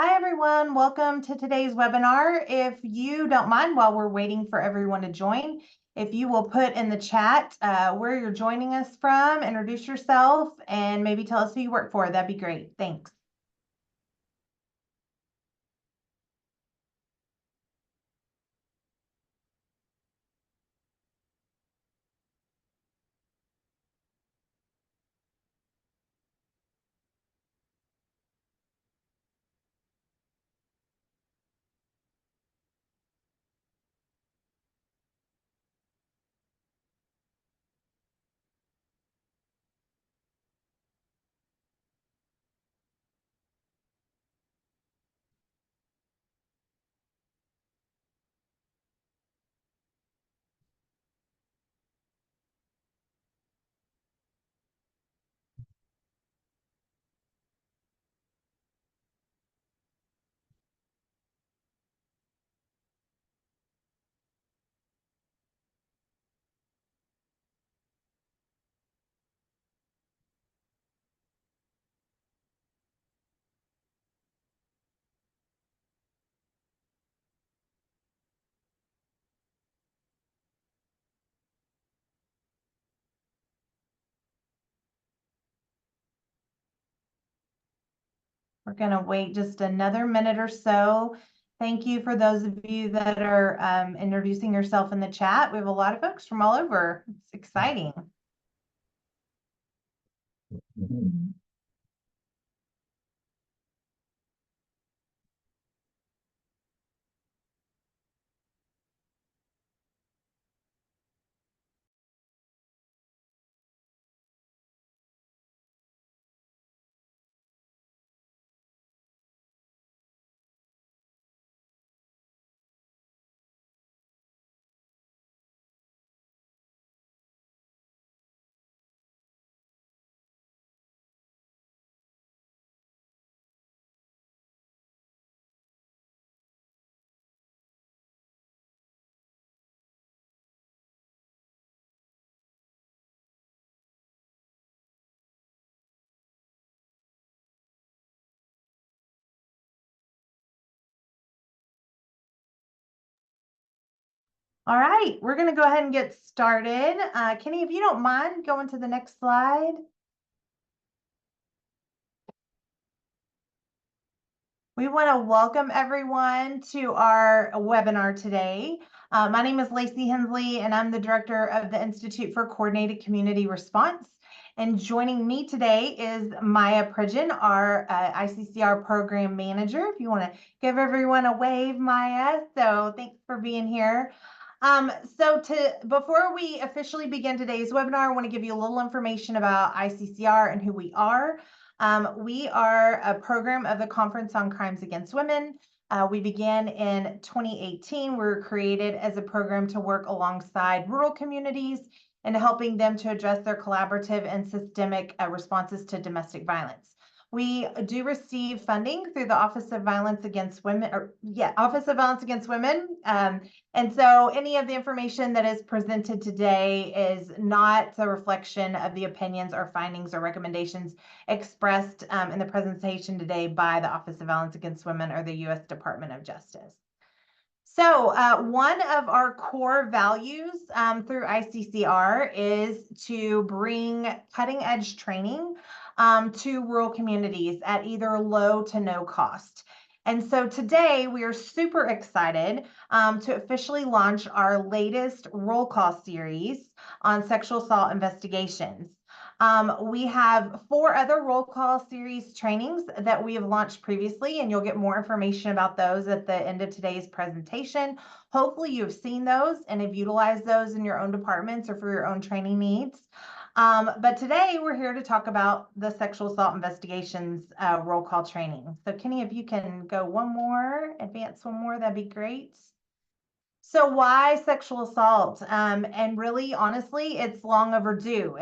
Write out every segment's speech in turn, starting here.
Hi, everyone. Welcome to today's webinar. If you don't mind, while we're waiting for everyone to join, if you will put in the chat where you're joining us from, introduce yourself, and maybe tell us who you work for, that'd be great. Thanks. We're going to wait just another minute or so. Thank you for those of you that are introducing yourself in the chat. We have a lot of folks from all over. It's exciting. All right, we're going to go ahead and get started. Kenny, if you don't mind going to the next slide. We want to welcome everyone to our webinar today. My name is Lacey Hensley, and I'm the director of the Institute for Coordinated Community Response. And joining me today is Maya Pridgeon, our ICCR program manager. If you want to give everyone a wave, Maya. So thanks for being here. Before we officially begin today's webinar, I want to give you a little information about ICCR and who we are. We are a program of the Conference on Crimes Against Women. We began in 2018. We were created as a program to work alongside rural communities and helping them to address their collaborative and systemic responses to domestic violence. We do receive funding through the Office of Violence Against Women, Office of Violence Against Women. And so any of the information that is presented today is not a reflection of the opinions or findings or recommendations expressed in the presentation today by the Office of Violence Against Women or the U.S. Department of Justice. So one of our core values through ICCR is to bring cutting edge training to rural communities at either low to no cost. And so today we are super excited to officially launch our latest roll call series on sexual assault investigations. We have 4 other roll call series trainings that we have launched previously, and you'll get more information about those at the end of today's presentation. Hopefully you've seen those and have utilized those in your own departments or for your own training needs. But today we're here to talk about the sexual assault investigations roll call training. So Kenny, if you can go advance one more, that'd be great. So why sexual assault? And really, honestly, it's long overdue.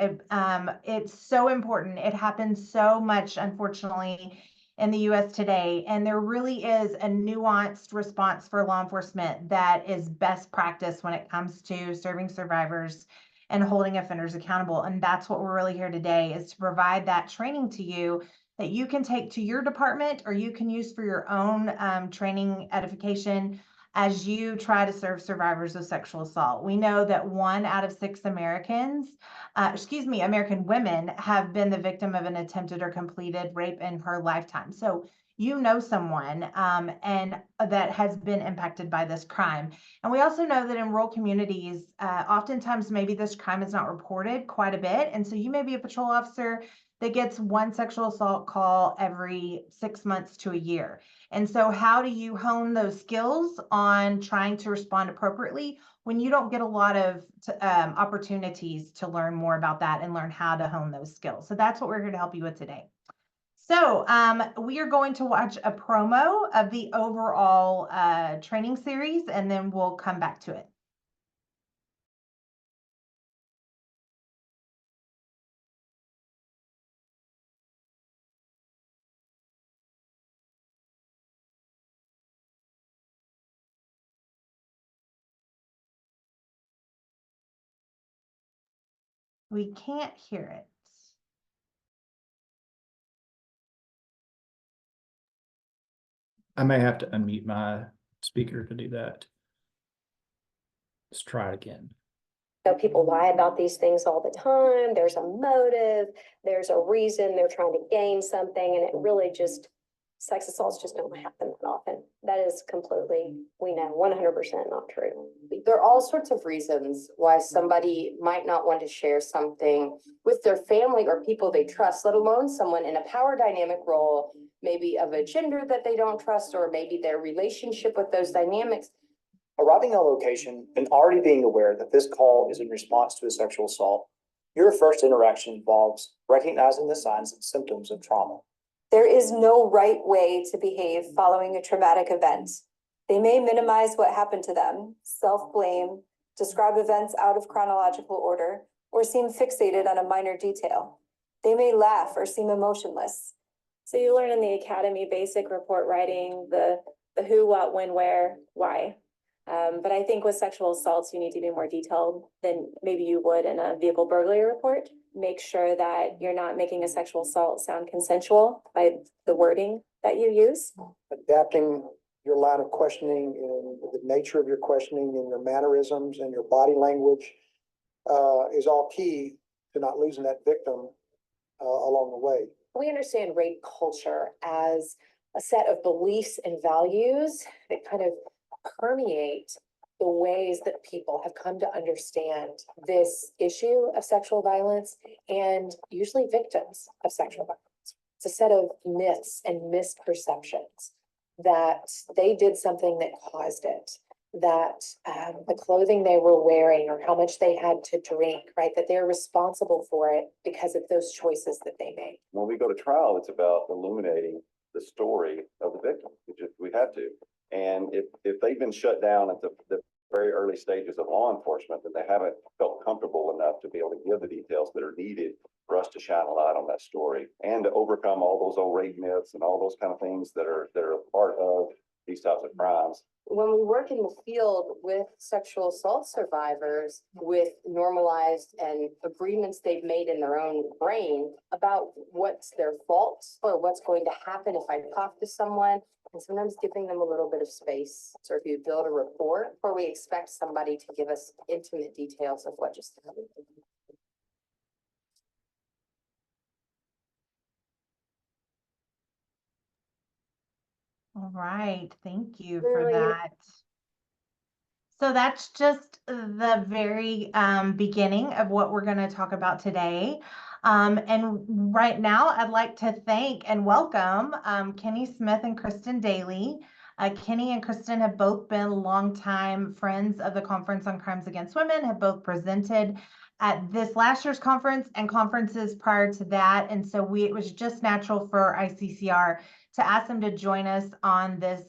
It's so important. It happens so much, unfortunately, in the U.S. today. And there really is a nuanced response for law enforcement that is best practice when it comes to serving survivors and holding offenders accountable. And that's what we're really here today, is to provide that training to you that you can take to your department or you can use for your own training edification as you try to serve survivors of sexual assault. We know that 1 out of 6 American women have been the victim of an attempted or completed rape in her lifetime. So you know someone and that has been impacted by this crime. And we also know that in rural communities, oftentimes maybe this crime is not reported quite a bit. And so you may be a patrol officer that gets 1 sexual assault call every 6 months to a year. And so how do you hone those skills on trying to respond appropriately when you don't get a lot of opportunities to learn more about that and learn how to hone those skills? So that's what we're here to help you with today. So we are going to watch a promo of the overall training series, and then we'll come back to it. We can't hear it. I may have to unmute my speaker to do that. Let's try it again. People lie about these things all the time. There's a motive, there's a reason, they're trying to gain something, and it really just, sex assaults just don't happen that often. That is completely, we know, 100% not true. There are all sorts of reasons why somebody might not want to share something with their family or people they trust, let alone someone in a power dynamic role, maybe of a gender that they don't trust, or maybe their relationship with those dynamics. Arriving at a location and already being aware that this call is in response to a sexual assault, your first interaction involves recognizing the signs and symptoms of trauma. There is no right way to behave following a traumatic event. They may minimize what happened to them, self-blame, describe events out of chronological order, or seem fixated on a minor detail. They may laugh or seem emotionless. So you learn in the academy basic report writing, the who, what, when, where, why. But I think with sexual assaults, you need to be more detailed than maybe you would in a vehicle burglary report. Make sure that you're not making a sexual assault sound consensual by the wording that you use. Adapting your line of questioning and the nature of your questioning and your mannerisms and your body language is all key to not losing that victim along the way. We understand rape culture as a set of beliefs and values that kind of permeate the ways that people have come to understand this issue of sexual violence and usually victims of sexual violence. It's a set of myths and misperceptions that they did something that caused it, that the clothing they were wearing or how much they had to drink, right, that they're responsible for it because of those choices that they made. When we go to trial, it's about illuminating the story of the victim. We have to. And if they've been shut down at the very early stages of law enforcement, then they haven't felt comfortable enough to be able to give the details that are needed for us to shine a light on that story and to overcome all those old rape myths and all those kind of things that are a part of these types of crimes. When we work in the field with sexual assault survivors with normalized and agreements they've made in their own brain about what's their faults or what's going to happen if I talk to someone, and sometimes giving them a little bit of space. So if you build a rapport where we expect somebody to give us intimate details of what just happened. All right, thank you for that. So that's just the very beginning of what we're going to talk about today. And right now, I'd like to thank and welcome Kenny Smith and Kristen Daly. Kenny and Kristen have both been longtime friends of the Conference on Crimes Against Women, have both presented at this last year's conference and conferences prior to that. And so it was just natural for ICCR to ask them to join us on this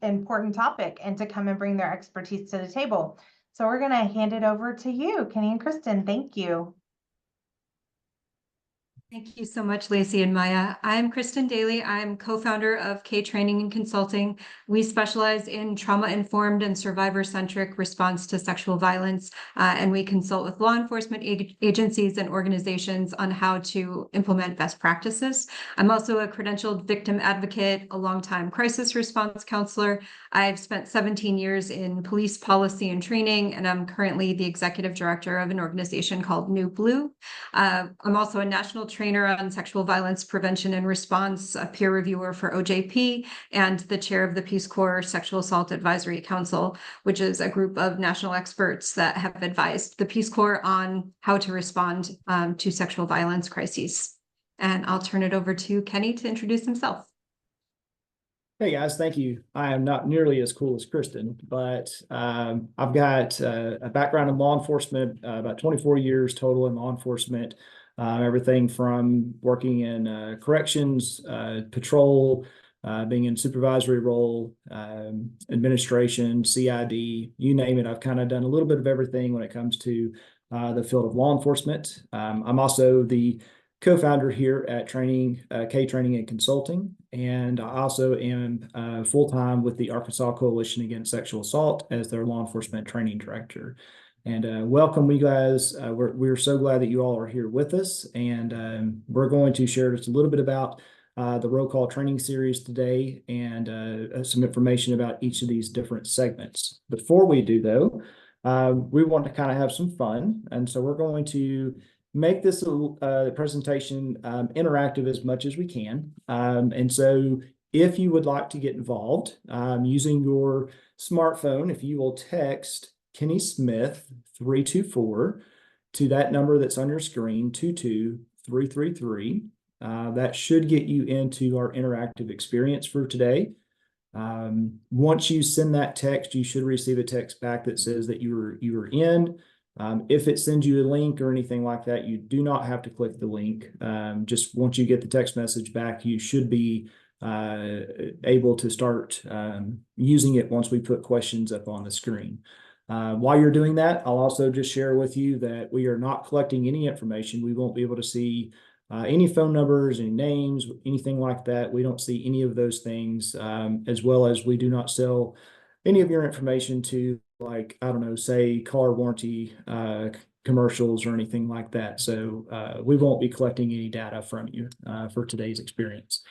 important topic and to come and bring their expertise to the table. So we're going to hand it over to you, Kenny and Kristen. Thank you. Thank you so much, Lacey and Maya. I'm Kristen Daly. I'm co-founder of K Training and Consulting. We specialize in trauma-informed and survivor-centric response to sexual violence, and we consult with law enforcement agencies and organizations on how to implement best practices. I'm also a credentialed victim advocate, a longtime crisis response counselor. I've spent 17 years in police policy and training, and I'm currently the executive director of an organization called New Blue. I'm also a national trainer on sexual violence prevention and response, a peer reviewer for OJP, and the chair of the Peace Corps Sexual Assault Advisory Council, which is a group of national experts that have advised the Peace Corps on how to respond to sexual violence crises. And I'll turn it over to Kenny to introduce himself. Hey guys, thank you. I am not nearly as cool as Kristen, but I've got a background in law enforcement, about 24 years total in law enforcement, everything from working in corrections, patrol, being in supervisory role, administration, CID, you name it. I've kind of done a little bit of everything when it comes to the field of law enforcement. I'm also the co-founder here at K Training and Consulting, and I also am full-time with the Arkansas Coalition Against Sexual Assault as their law enforcement training director. And welcome, you guys. We're so glad that you all are here with us, and we're going to share just a little bit about the roll call training series today and some information about each of these different segments. Before we do, though, we want to kind of have some fun, and so we're going to make this presentation interactive as much as we can. And so if you would like to get involved using your smartphone, if you will text Kenny Smith 324 to that number that's on your screen, 22333, that should get you into our interactive experience for today. Once you send that text, you should receive a text back that says that you were in. If it sends you a link or anything like that, you do not have to click the link. Just once you get the text message back, you should be able to start using it once we put questions up on the screen. While you're doing that, I'll also just share with you that we are not collecting any information. We won't be able to see any phone numbers, any names, anything like that. We don't see any of those things, as well as we do not sell any of your information to, like, I don't know, say car warranty commercials or anything like that. So we won't be collecting any data from you for today's experience.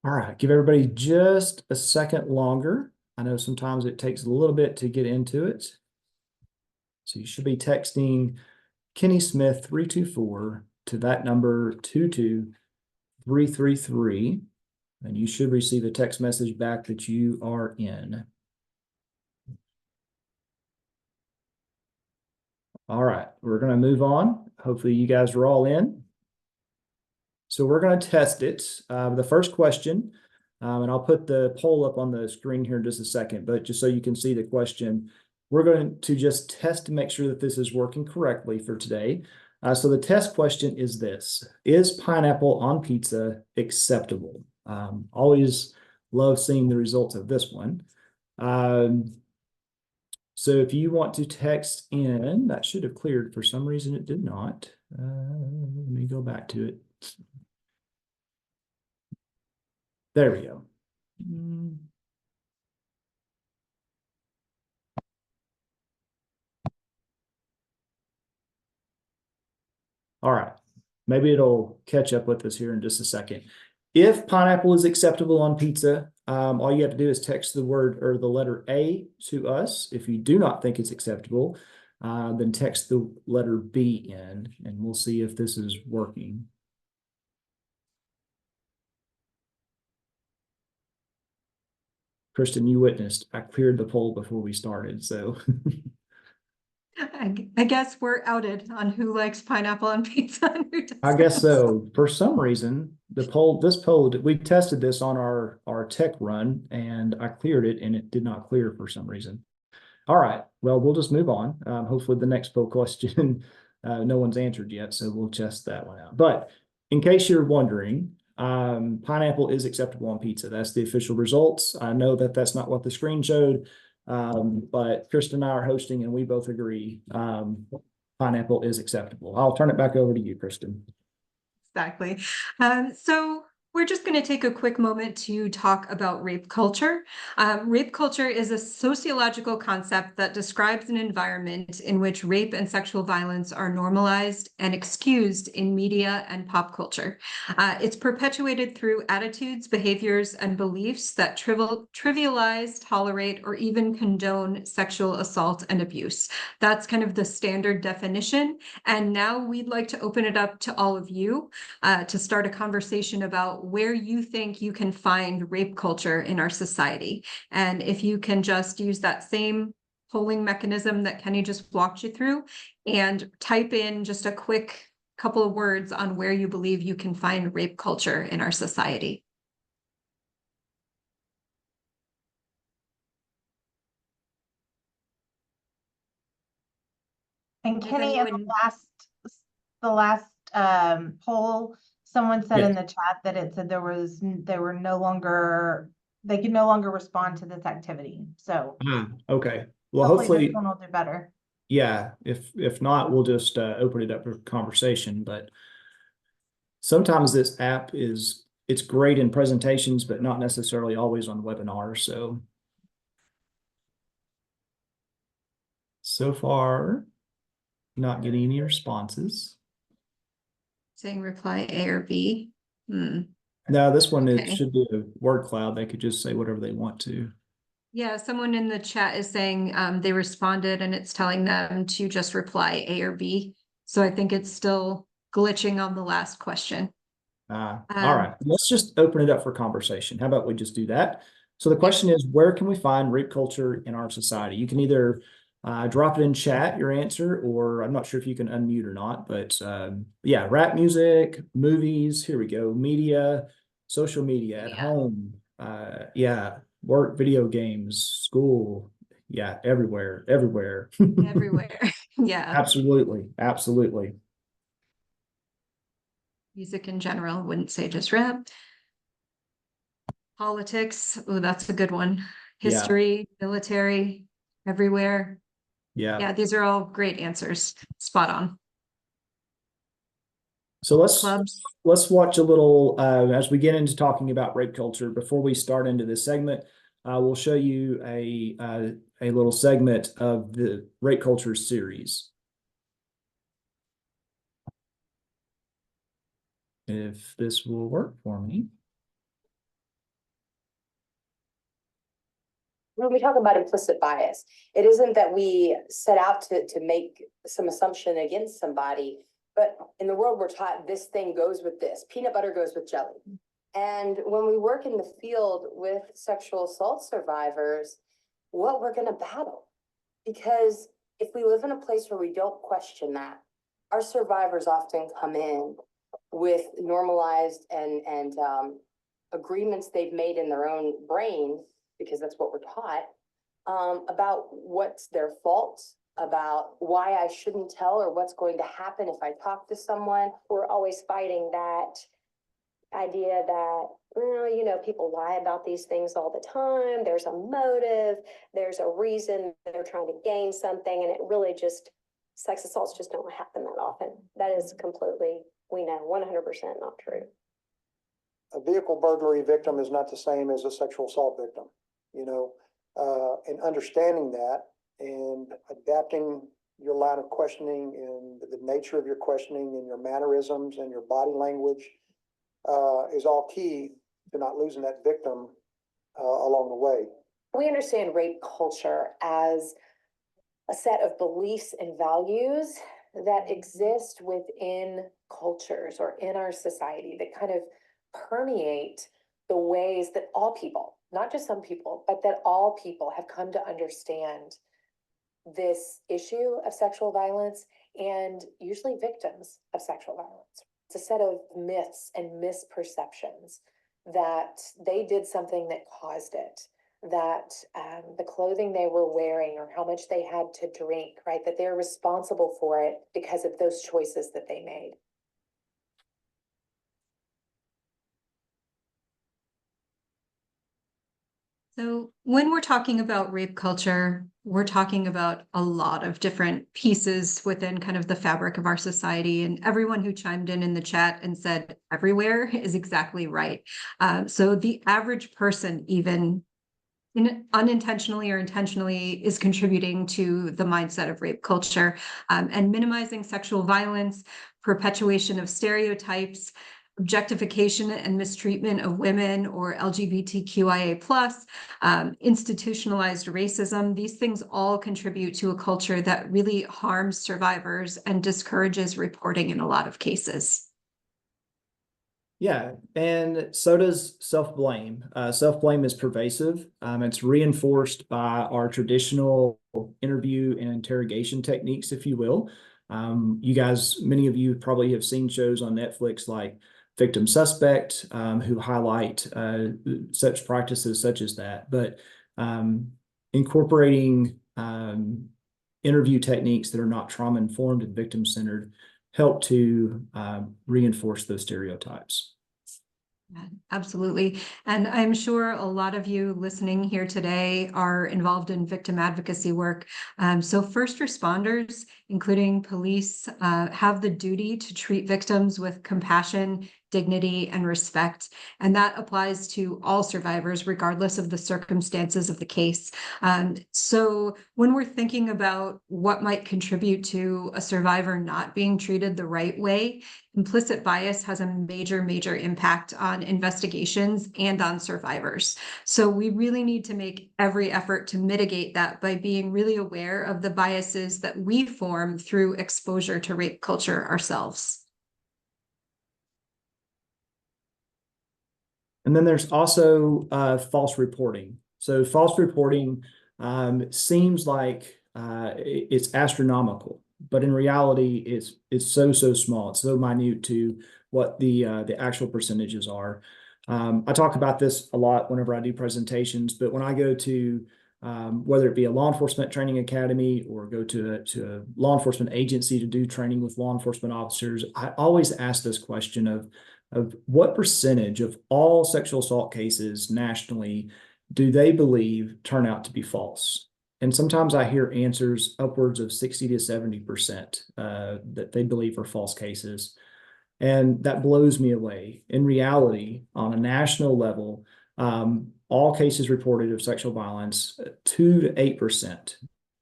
All right, give everybody just a second longer. I know sometimes it takes a little bit to get into it. So you should be texting Kenny Smith 324 to that number 22333, and you should receive a text message back that you are in. All right, we're going to move on. Hopefully you guys are all in. So we're going to test it. The first question, and I'll put the poll up on the screen here in just a second, but just so you can see the question, we're going to just test to make sure that this is working correctly for today. So the test question is this: is pineapple on pizza acceptable? Always love seeing the results of this one. So if you want to text in, that should have cleared. For some reason, it did not. Let me go back to it. There we go. All right. Maybe it'll catch up with us here in just a second. If pineapple is acceptable on pizza, all you have to do is text the word or the letter A to us. If you do not think it's acceptable, then text the letter B in, and we'll see if this is working. Kristen, you witnessed, I cleared the poll before we started, so. I guess we're outed on who likes pineapple on pizza and who doesn't. I guess so. For some reason, this poll, we tested this on our tech run, and I cleared it, and it did not clear for some reason. All right, well, we'll just move on. Hopefully the next poll question, no one's answered yet, so we'll test that one out. But in case you're wondering, pineapple is acceptable on pizza. That's the official results. I know that that's not what the screen showed, but Kristen and I are hosting, and we both agree pineapple is acceptable. I'll turn it back over to you, Kristen. Exactly. So we're just going to take a quick moment to talk about rape culture. Rape culture is a sociological concept that describes an environment in which rape and sexual violence are normalized and excused in media and pop culture. It's perpetuated through attitudes, behaviors, and beliefs that trivialize, tolerate, or even condone sexual assault and abuse. That's kind of the standard definition. And now we'd like to open it up to all of you to start a conversation about where you think you can find rape culture in our society. And if you can just use that same polling mechanism that Kenny just walked you through and type in just a quick couple of words on where you believe you can find rape culture in our society. And If Kenny, in anyone- the last poll, someone said in Yes. the chat that it said they were no longer, they could no longer respond to this activity. So Okay. Well, hopefully hopefully, this one will do better. yeah, if not, we'll just open it up for conversation, but sometimes this app it's great in presentations, but not necessarily always on webinars, so far, not getting any responses. Saying reply A or B. No, this one, it Okay. should be a word cloud. They could just say whatever they want to. Yeah, someone in the chat is saying they responded and it's telling them to just reply A or B. So I think it's still glitching on the last question. All right, let's just open it up for conversation. How about we just do that? So the Yep. question is, where can we find rape culture in our society? You can either drop it in chat, your answer, or I'm not sure if you can unmute or not, but yeah, rap music, movies, here we go, media, social media, at home, yeah, work, video games, school, yeah, everywhere. Everywhere. Yeah. Absolutely, absolutely. Music in general, wouldn't say just rap. Politics, oh, that's a good one. Yeah. History, military, everywhere. Yeah. Yeah, these are all great answers. Spot on. So Clubs. let's watch a little as we get into talking about rape culture. Before we start into this segment, we'll show you a little segment of the rape culture series. If this will work for me. When we talk about implicit bias, it isn't that we set out to make some assumption against somebody, but in the world we're taught this thing goes with this, peanut butter goes with jelly. And when we work in the field with sexual assault survivors, what we're gonna battle. Because if we live in a place where we don't question that, our survivors often come in with normalized and agreements they've made in their own brain, because that's what we're taught, about what's their fault, about why I shouldn't tell or what's going to happen if I talk to someone. We're always fighting that idea that, well, you know, people lie about these things all the time. There's a motive, there's a reason, they're trying to gain something, and it really just, sex assaults just don't happen that often. That is completely, we know, 100% not true. A vehicle burglary victim is not the same as a sexual assault victim, you know, and understanding that and adapting your line of questioning and the nature of your questioning and your mannerisms and your body language is all key to not losing that victim along the way. We understand rape culture as a set of beliefs and values that exist within cultures or in our society that kind of permeate the ways that all people, not just some people, but that all people have come to understand this issue of sexual violence and usually victims of sexual violence. It's a set of myths and misperceptions that they did something that caused it, that the clothing they were wearing or how much they had to drink, right? That they're responsible for it because of those choices that they made. So when we're talking about rape culture, we're talking about a lot of different pieces within kind of the fabric of our society. And everyone who chimed in the chat and said everywhere is exactly right. So the average person, even unintentionally or intentionally, is contributing to the mindset of rape culture, and minimizing sexual violence, perpetuation of stereotypes, objectification and mistreatment of women or LGBTQIA+, institutionalized racism. These things all contribute to a culture that really harms survivors and discourages reporting in a lot of cases. Yeah, and so does self-blame. Self-blame is pervasive. It's reinforced by our traditional interview and interrogation techniques, if you will. You guys, many of you probably have seen shows on Netflix like Victim Suspect, who highlight such practices such as that. But incorporating interview techniques that are not trauma-informed and victim-centered help to reinforce those stereotypes. Yeah, absolutely. And I'm sure a lot of you listening here today are involved in victim advocacy work. So first responders, including police, have the duty to treat victims with compassion, dignity, and respect. And that applies to all survivors, regardless of the circumstances of the case. So when we're thinking about what might contribute to a survivor not being treated the right way, implicit bias has a major, major impact on investigations and on survivors. So we really need to make every effort to mitigate that by being really aware of the biases that we form through exposure to rape culture ourselves. And then there's also false reporting. So false reporting seems like it's astronomical, but in reality, it's so small. It's so minute to what the actual percentages are. I talk about this a lot whenever I do presentations, but when I go to whether it be a law enforcement training academy or go to a law enforcement agency to do training with law enforcement officers, I always ask this question of what percentage of all sexual assault cases nationally do they believe turn out to be false? And sometimes I hear answers upwards of 60 to 70% that they believe are false cases. And that blows me away. In reality, on a national level, all cases reported of sexual violence, 2 to 8%,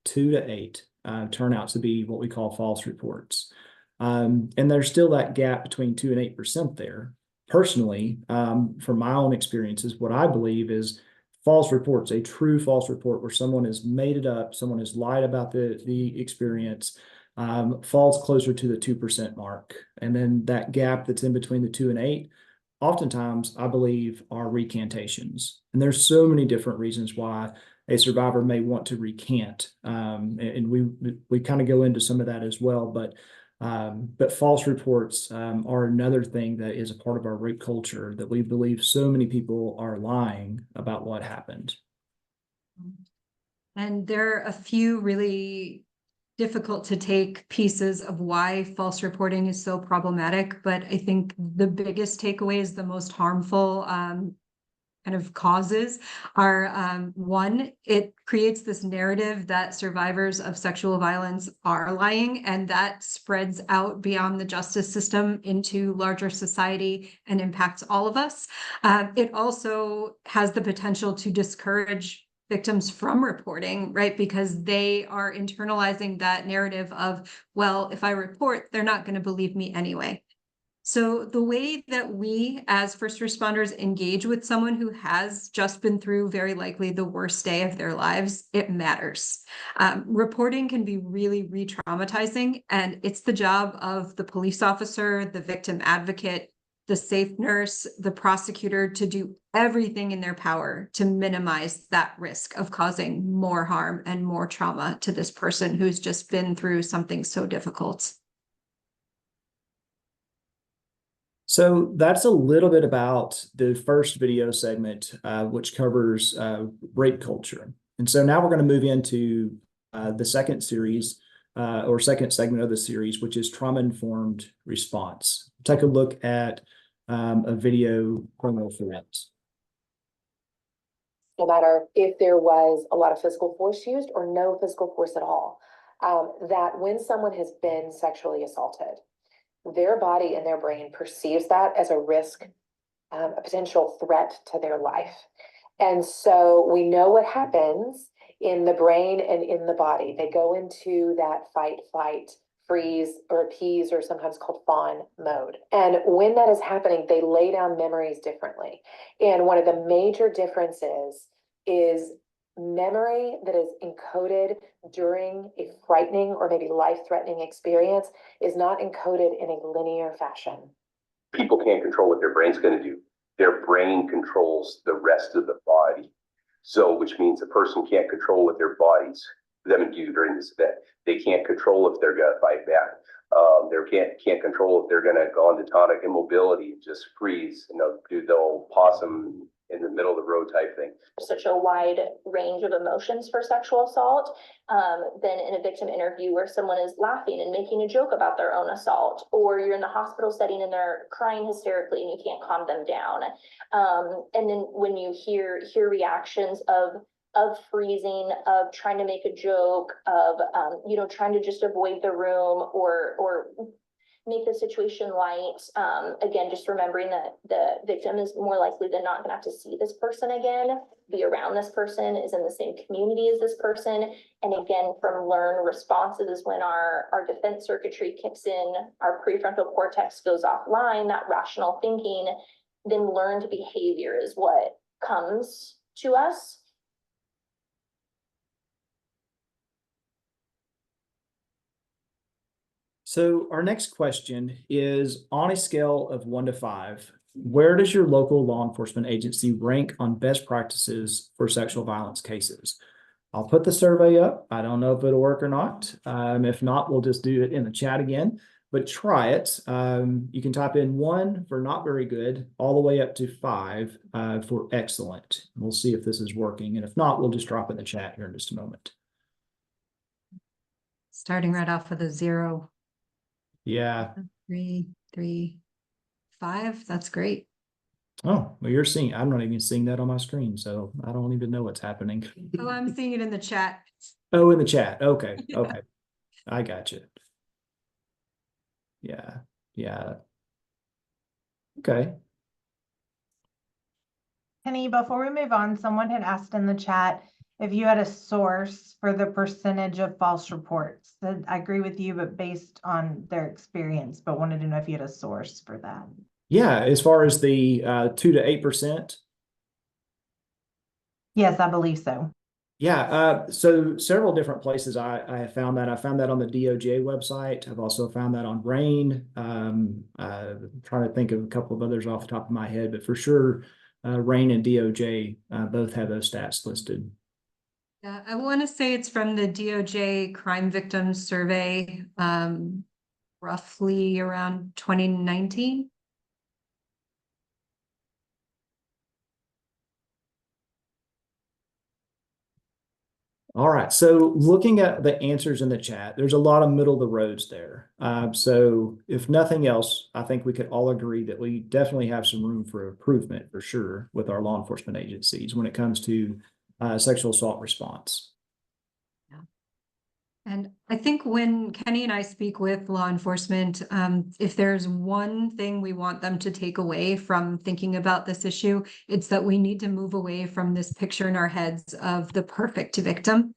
2 to 8 turn out to be what we call false reports. And there's still that gap between 2 and 8% there. Personally, from my own experiences, what I believe is false reports, a true false report where someone has made it up, someone has lied about the experience, falls closer to the 2% mark. And then that gap that's in between the 2 and 8, oftentimes I believe are recantations. And there's so many different reasons why a survivor may want to recant. And we kind of go into some of that as well, but false reports are another thing that is a part of our rape culture, that we believe so many people are lying about what happened. And there are a few really difficult to take pieces of why false reporting is so problematic, but I think the biggest takeaways, the most harmful kind of causes are one, it creates this narrative that survivors of sexual violence are lying, and that spreads out beyond the justice system into larger society and impacts all of us. It also has the potential to discourage victims from reporting, right? Because they are internalizing that narrative of, well, if I report, they're not going to believe me anyway. So the way that we as first responders engage with someone who has just been through very likely the worst day of their lives, it matters. Reporting can be really re-traumatizing, and it's the job of the police officer, the victim advocate, the safe nurse, the prosecutor to do everything in their power to minimize that risk of causing more harm and more trauma to this person who's just been through something so difficult. So that's a little bit about the first video segment, which covers rape culture. And so now we're going to move into the second series or second segment of the series, which is trauma-informed response. Take a look at a video promo for that. no matter if there was a lot of physical force used or no physical force at all, that when someone has been sexually assaulted, their body and their brain perceives that as a risk, a potential threat to their life. And so we know what happens in the brain and in the body. They go into that fight, flight, freeze, or appease, or sometimes called fawn mode. And when that is happening, they lay down memories differently. And one of the major differences is memory that is encoded during a frightening or maybe life-threatening experience is not encoded in a linear fashion. People can't control what their brain's going to do. Their brain controls the rest of the body. So, which means a person can't control what their bodies them do during this event. They can't control if they're going to fight back. They can't control if they're going to go into tonic immobility, just freeze, do the old possum in the middle of the road type thing. Such a wide range of emotions for sexual assault. Than in a victim interview where someone is laughing and making a joke about their own assault, or you're in the hospital setting and they're crying hysterically and you can't calm them down. And then when you hear reactions of freezing, of trying to make a joke, of trying to just avoid the room or make the situation light. Again, just remembering that the victim is more likely than not gonna have to see this person again, be around this person, is in the same community as this person. And again, from learned responses is when our defense circuitry kicks in, our prefrontal cortex goes offline, that rational thinking, then learned behavior is what comes to us. So our next question is, on a scale of 1 to 5, where does your local law enforcement agency rank on best practices for sexual violence cases? I'll put the survey up. I don't know if it'll work or not. If not, we'll just do it in the chat again, but try it. You can type in 1 for not very good, all the way up to 5 for excellent. We'll see if this is working. And if not, we'll just drop it in the chat here in just a moment. Starting right off with a 0. Yeah. 3, 5. That's great. Oh, well, you're seeing, I'm not even seeing that on my screen, so I don't even know what's happening. Oh, I'm seeing it in the chat. Oh, in the chat. Okay. Yeah. Okay. I got you. Yeah. Yeah. Okay. Penny, before we move on, someone had asked in the chat if you had a source for the percentage of false reports. Said, I agree with you, but based on their experience, but wanted to know if you had a source for that. Yeah, as far as the 2 to 8%. Yes, I believe so. Yeah, so several different places I have found that. I found that on the DOJ website. I've also found that on RAIN. Trying to think of a couple of others off the top of my head, but for sure, RAIN and DOJ both have those stats listed. Yeah, I want to say it's from the DOJ Crime Victims Survey, roughly around 2019. All right, so looking at the answers in the chat, there's a lot of middle of the roads there. So if nothing else, I think we could all agree that we definitely have some room for improvement for sure with our law enforcement agencies when it comes to sexual assault response. And I think when Kenny and I speak with law enforcement, if there's one thing we want them to take away from thinking about this issue, it's that we need to move away from this picture in our heads of the perfect victim,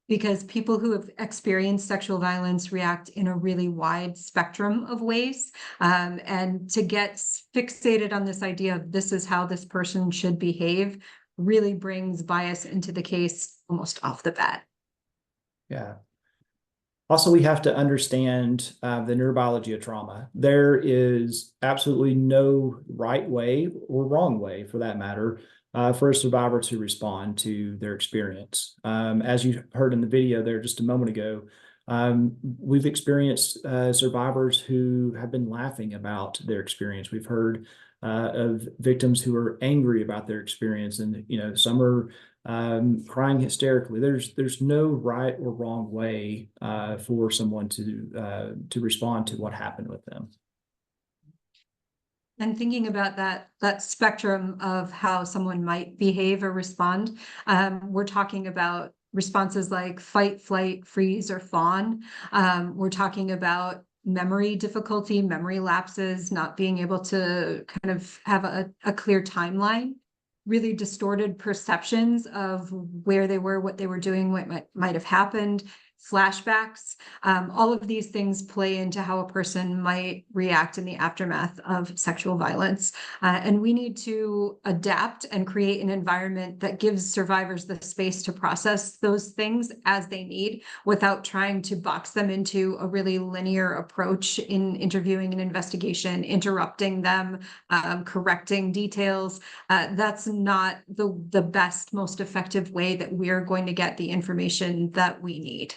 because people who have experienced sexual violence react in a really wide spectrum of ways. And to get fixated on this idea of this is how this person should behave really brings bias into the case almost off the bat. Yeah. Also, we have to understand the neurobiology of trauma. There is absolutely no right way or wrong way, for that matter, for a survivor to respond to their experience. As you heard in the video there just a moment ago, we've experienced survivors who have been laughing about their experience. We've heard of victims who are angry about their experience, and some are crying hysterically. There's no right or wrong way for someone to respond to what happened with them. And thinking about that spectrum of how someone might behave or respond, we're talking about responses like fight, flight, freeze, or fawn. We're talking about memory difficulty, memory lapses, not being able to kind of have a clear timeline, really distorted perceptions of where they were, what they were doing, what might have happened, flashbacks. All of these things play into how a person might react in the aftermath of sexual violence. And we need to adapt and create an environment that gives survivors the space to process those things as they need without trying to box them into a really linear approach in interviewing an investigation, interrupting them, correcting details. That's not the best, most effective way that we're going to get the information that we need.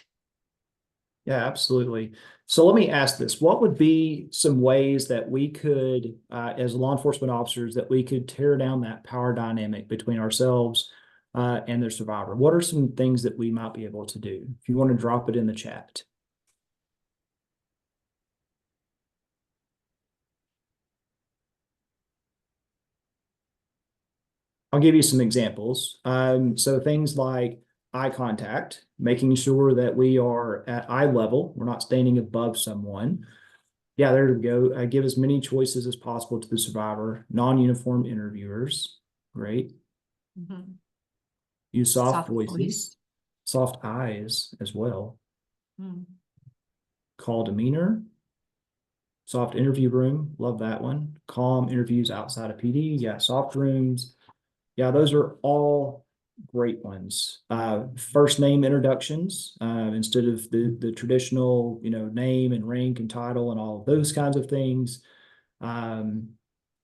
Yeah, absolutely. So let me ask this. What would be some ways that we could, as law enforcement officers, that we could tear down that power dynamic between ourselves and the survivor? What are some things that we might be able to do? If you want to drop it in the chat. I'll give you some examples. So things like eye contact, making sure that we are at eye level, we're not standing above someone. Yeah, there we go. Give as many choices as possible to the survivor. Non-uniform interviewers, great. Mm-hmm. Use soft Soft voices, voice. soft eyes as well. Mm. Call demeanor, soft interview room, love that one. Calm interviews outside of PD, yeah, soft rooms. Yeah, those are all great ones. First name introductions, instead of the traditional, name and rank and title and all of those kinds of things.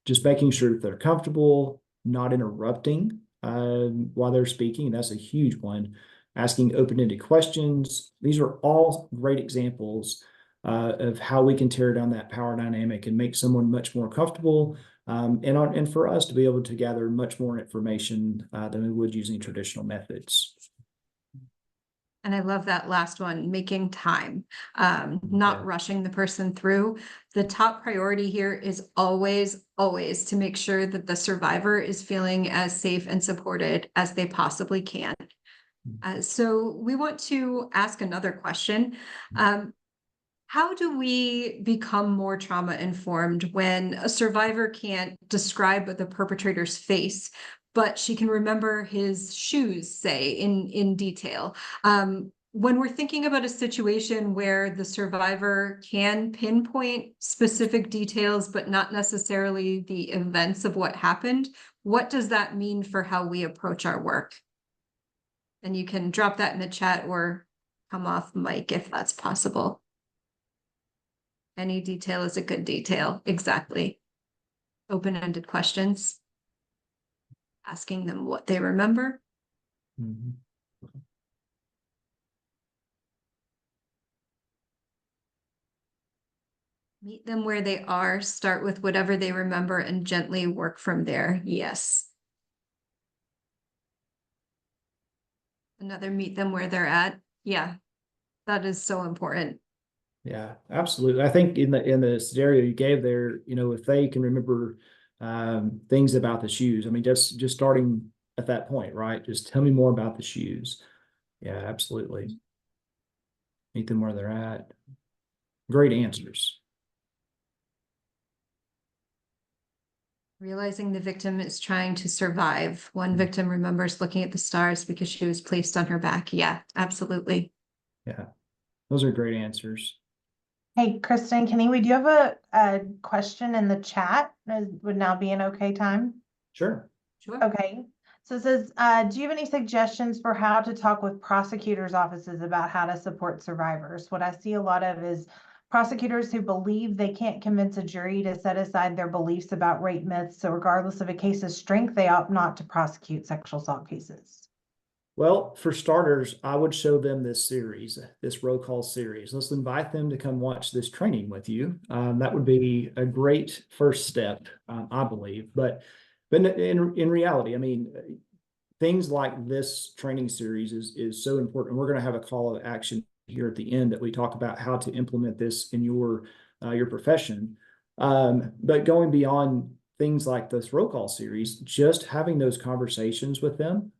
Just making sure that they're comfortable, not interrupting while they're speaking. That's a huge one. Asking open-ended questions. These are all great examples of how we can tear down that power dynamic and make someone much more comfortable. And for us to be able to gather much more information than we would using traditional methods. And I love that last one, making time, not rushing the person through. The top priority here is always, always to make sure that the survivor is feeling as safe and supported as they possibly can. So we want to ask another question. How do we become more trauma informed when a survivor can't describe the perpetrator's face, but she can remember his shoes, say, in detail? When we're thinking about a situation where the survivor can pinpoint specific details, but not necessarily the events of what happened, what does that mean for how we approach our work? And you can drop that in the chat or come off mic if that's possible. Any detail is a good detail. Exactly. Open-ended questions. Asking them what they remember. Mm-hmm. Meet them where they are. Start with whatever they remember and gently work from there. Yes. Another meet them where they're at. Yeah, that is so important. Yeah, absolutely. I think in the scenario you gave there, if they can remember things about the shoes, I mean, just starting at that point, right? Just tell me more about the shoes. Yeah, absolutely. Meet them where they're at. Great answers. Realizing the victim is trying to survive. One victim remembers looking at the stars because she was placed on her back. Yeah, absolutely. Yeah, those are great answers. Hey, Kristen, Kenny, we do have a question in the chat. Would now be an okay time? Sure. Sure. Okay. So it says, do you have any suggestions for how to talk with prosecutors' offices about how to support survivors? What I see a lot of is prosecutors who believe they can't convince a jury to set aside their beliefs about rape myths. So regardless of a case's strength, they opt not to prosecute sexual assault cases. Well, for starters, I would show them this series, this roll call series. Let's invite them to come watch this training with you. That would be a great first step, I believe. But in reality, I mean, things like this training series is so important. We're going to have a call of action here at the end that we talk about how to implement this in your profession. But going beyond things like this roll call series, just having those conversations with them.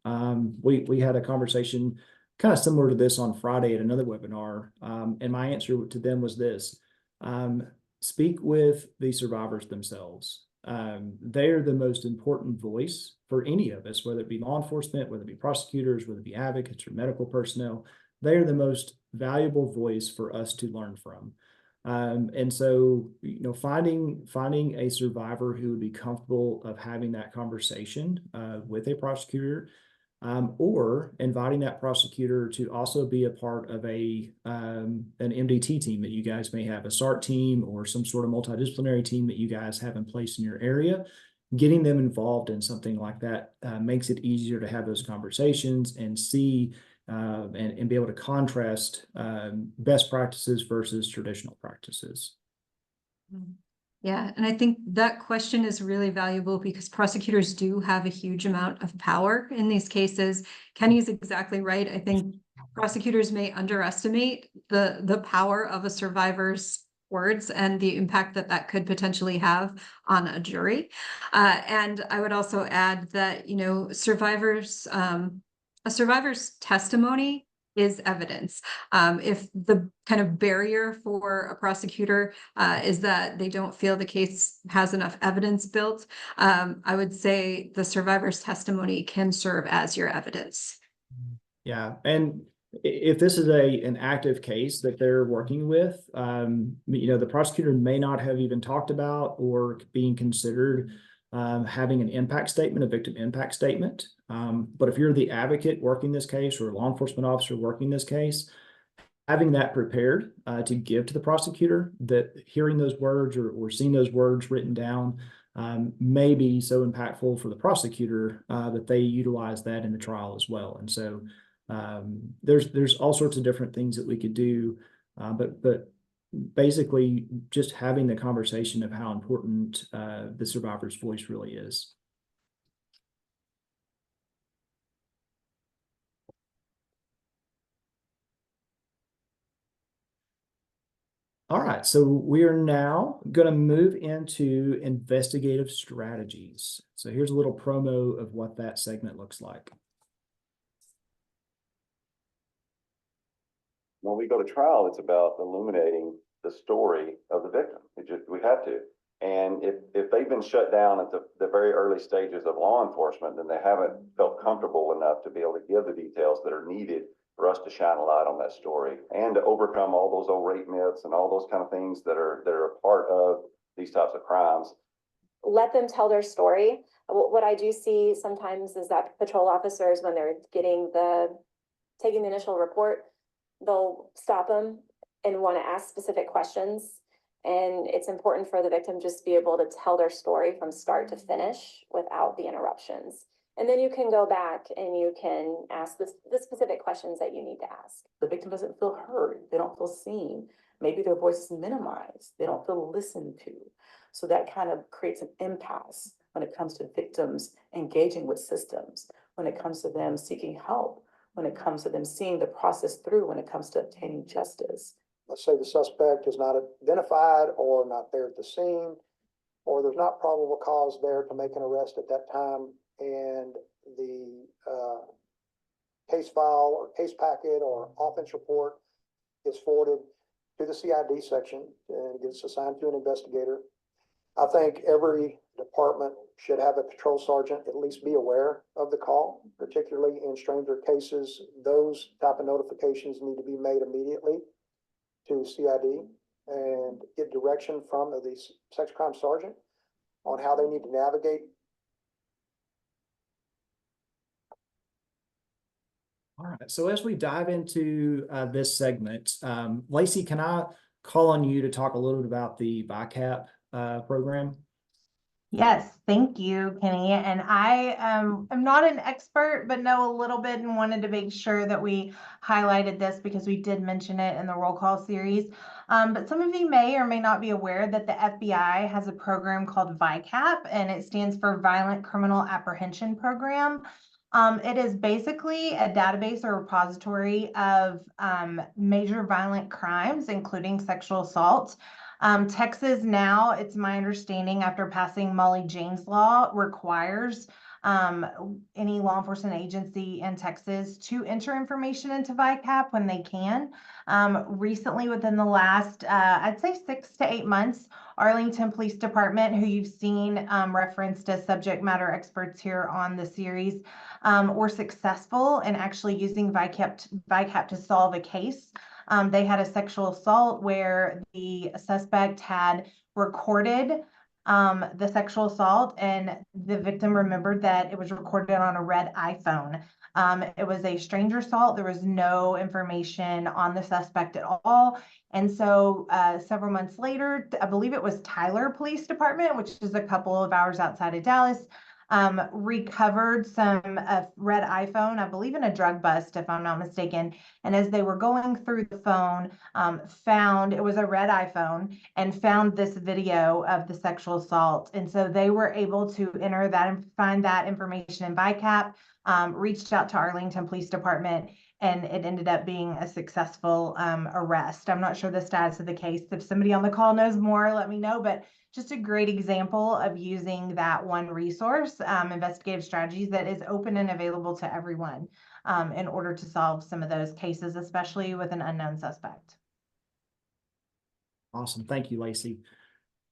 We had a conversation kind of similar to this on Friday at another webinar. And my answer to them was this: speak with the survivors themselves. They're the most important voice for any of us, whether it be law enforcement, whether it be prosecutors, whether it be advocates or medical personnel. They're the most valuable voice for us to learn from. And so, finding a survivor who would be comfortable of having that conversation with a prosecutor, or inviting that prosecutor to also be a part of an MDT team that you guys may have, a SART team or some sort of multidisciplinary team that you guys have in place in your area. Getting them involved in something like that makes it easier to have those conversations and see and be able to contrast best practices versus traditional practices. Yeah, and I think that question is really valuable because prosecutors do have a huge amount of power in these cases. Kenny's exactly right. I think prosecutors may underestimate the power of a survivor's words and the impact that could potentially have on a jury. And I would also add that, a survivor's testimony is evidence. If the kind of barrier for a prosecutor is that they don't feel the case has enough evidence built, I would say the survivor's testimony can serve as your evidence. Yeah, and if this is an active case that they're working with, the prosecutor may not have even talked about or being considered having an impact statement, a victim impact statement. But if you're the advocate working this case or a law enforcement officer working this case, having that prepared to give to the prosecutor, that hearing those words or seeing those words written down may be so impactful for the prosecutor that they utilize that in the trial as well. And so there's all sorts of different things that we could do, but basically just having the conversation of how important the survivor's voice really is. All right, so we are now going to move into investigative strategies. So here's a little promo of what that segment looks like. When we go to trial, it's about illuminating the story of the victim. We have to. And if they've been shut down at the very early stages of law enforcement, then they haven't felt comfortable enough to be able to give the details that are needed for us to shine a light on that story and to overcome all those old rape myths and all those kind of things that are a part of these types of crimes. Let them tell their story. What I do see sometimes is that patrol officers, when they're taking the initial report, they'll stop them and want to ask specific questions. And it's important for the victim just to be able to tell their story from start to finish without the interruptions. And then you can go back and you can ask the specific questions that you need to ask. The victim doesn't feel heard. They don't feel seen. Maybe their voice is minimized. They don't feel listened to. So that kind of creates an impasse when it comes to victims engaging with systems, when it comes to them seeking help, when it comes to them seeing the process through, when it comes to obtaining justice. Let's say the suspect is not identified or not there at the scene, or there's not probable cause there to make an arrest at that time, and the case file or case packet or offense report is forwarded to the CID section and gets assigned to an investigator. I think every department should have a patrol sergeant at least be aware of the call, particularly in stranger cases. Those type of notifications need to be made immediately to CID and get direction from the sex crime sergeant on how they need to navigate. All right, so as we dive into this segment, Lacey, can I call on you to talk a little bit about the VICAP program? Yes, thank you, Kenny. And I am not an expert, but know a little bit and wanted to make sure that we highlighted this because we did mention it in the roll call series. But some of you may or may not be aware that the FBI has a program called VICAP, and it stands for Violent Criminal Apprehension Program. It is basically a database or repository of major violent crimes, including sexual assault. Texas now, it's my understanding, after passing Molly James Law, requires any law enforcement agency in Texas to enter information into VICAP when they can. Recently, within the last, I'd say 6 to 8 months, Arlington Police Department, who you've seen referenced as subject matter experts here on the series, were successful in actually using VICAP to solve a case. They had a sexual assault where the suspect had recorded the sexual assault, and the victim remembered that it was recorded on a red iPhone. It was a stranger assault. There was no information on the suspect at all. And so several months later, I believe it was Tyler Police Department, which is a couple of hours outside of Dallas, recovered some red iPhone, I believe in a drug bust, if I'm not mistaken. And as they were going through the phone, found it was a red iPhone and found this video of the sexual assault. And so they were able to enter that and find that information in VICAP, reached out to Arlington Police Department, and it ended up being a successful arrest. I'm not sure the status of the case. If somebody on the call knows more, let me know, but just a great example of using that one resource, investigative strategies, that is open and available to everyone in order to solve some of those cases, especially with an unknown suspect. Awesome. Thank you, Lacey.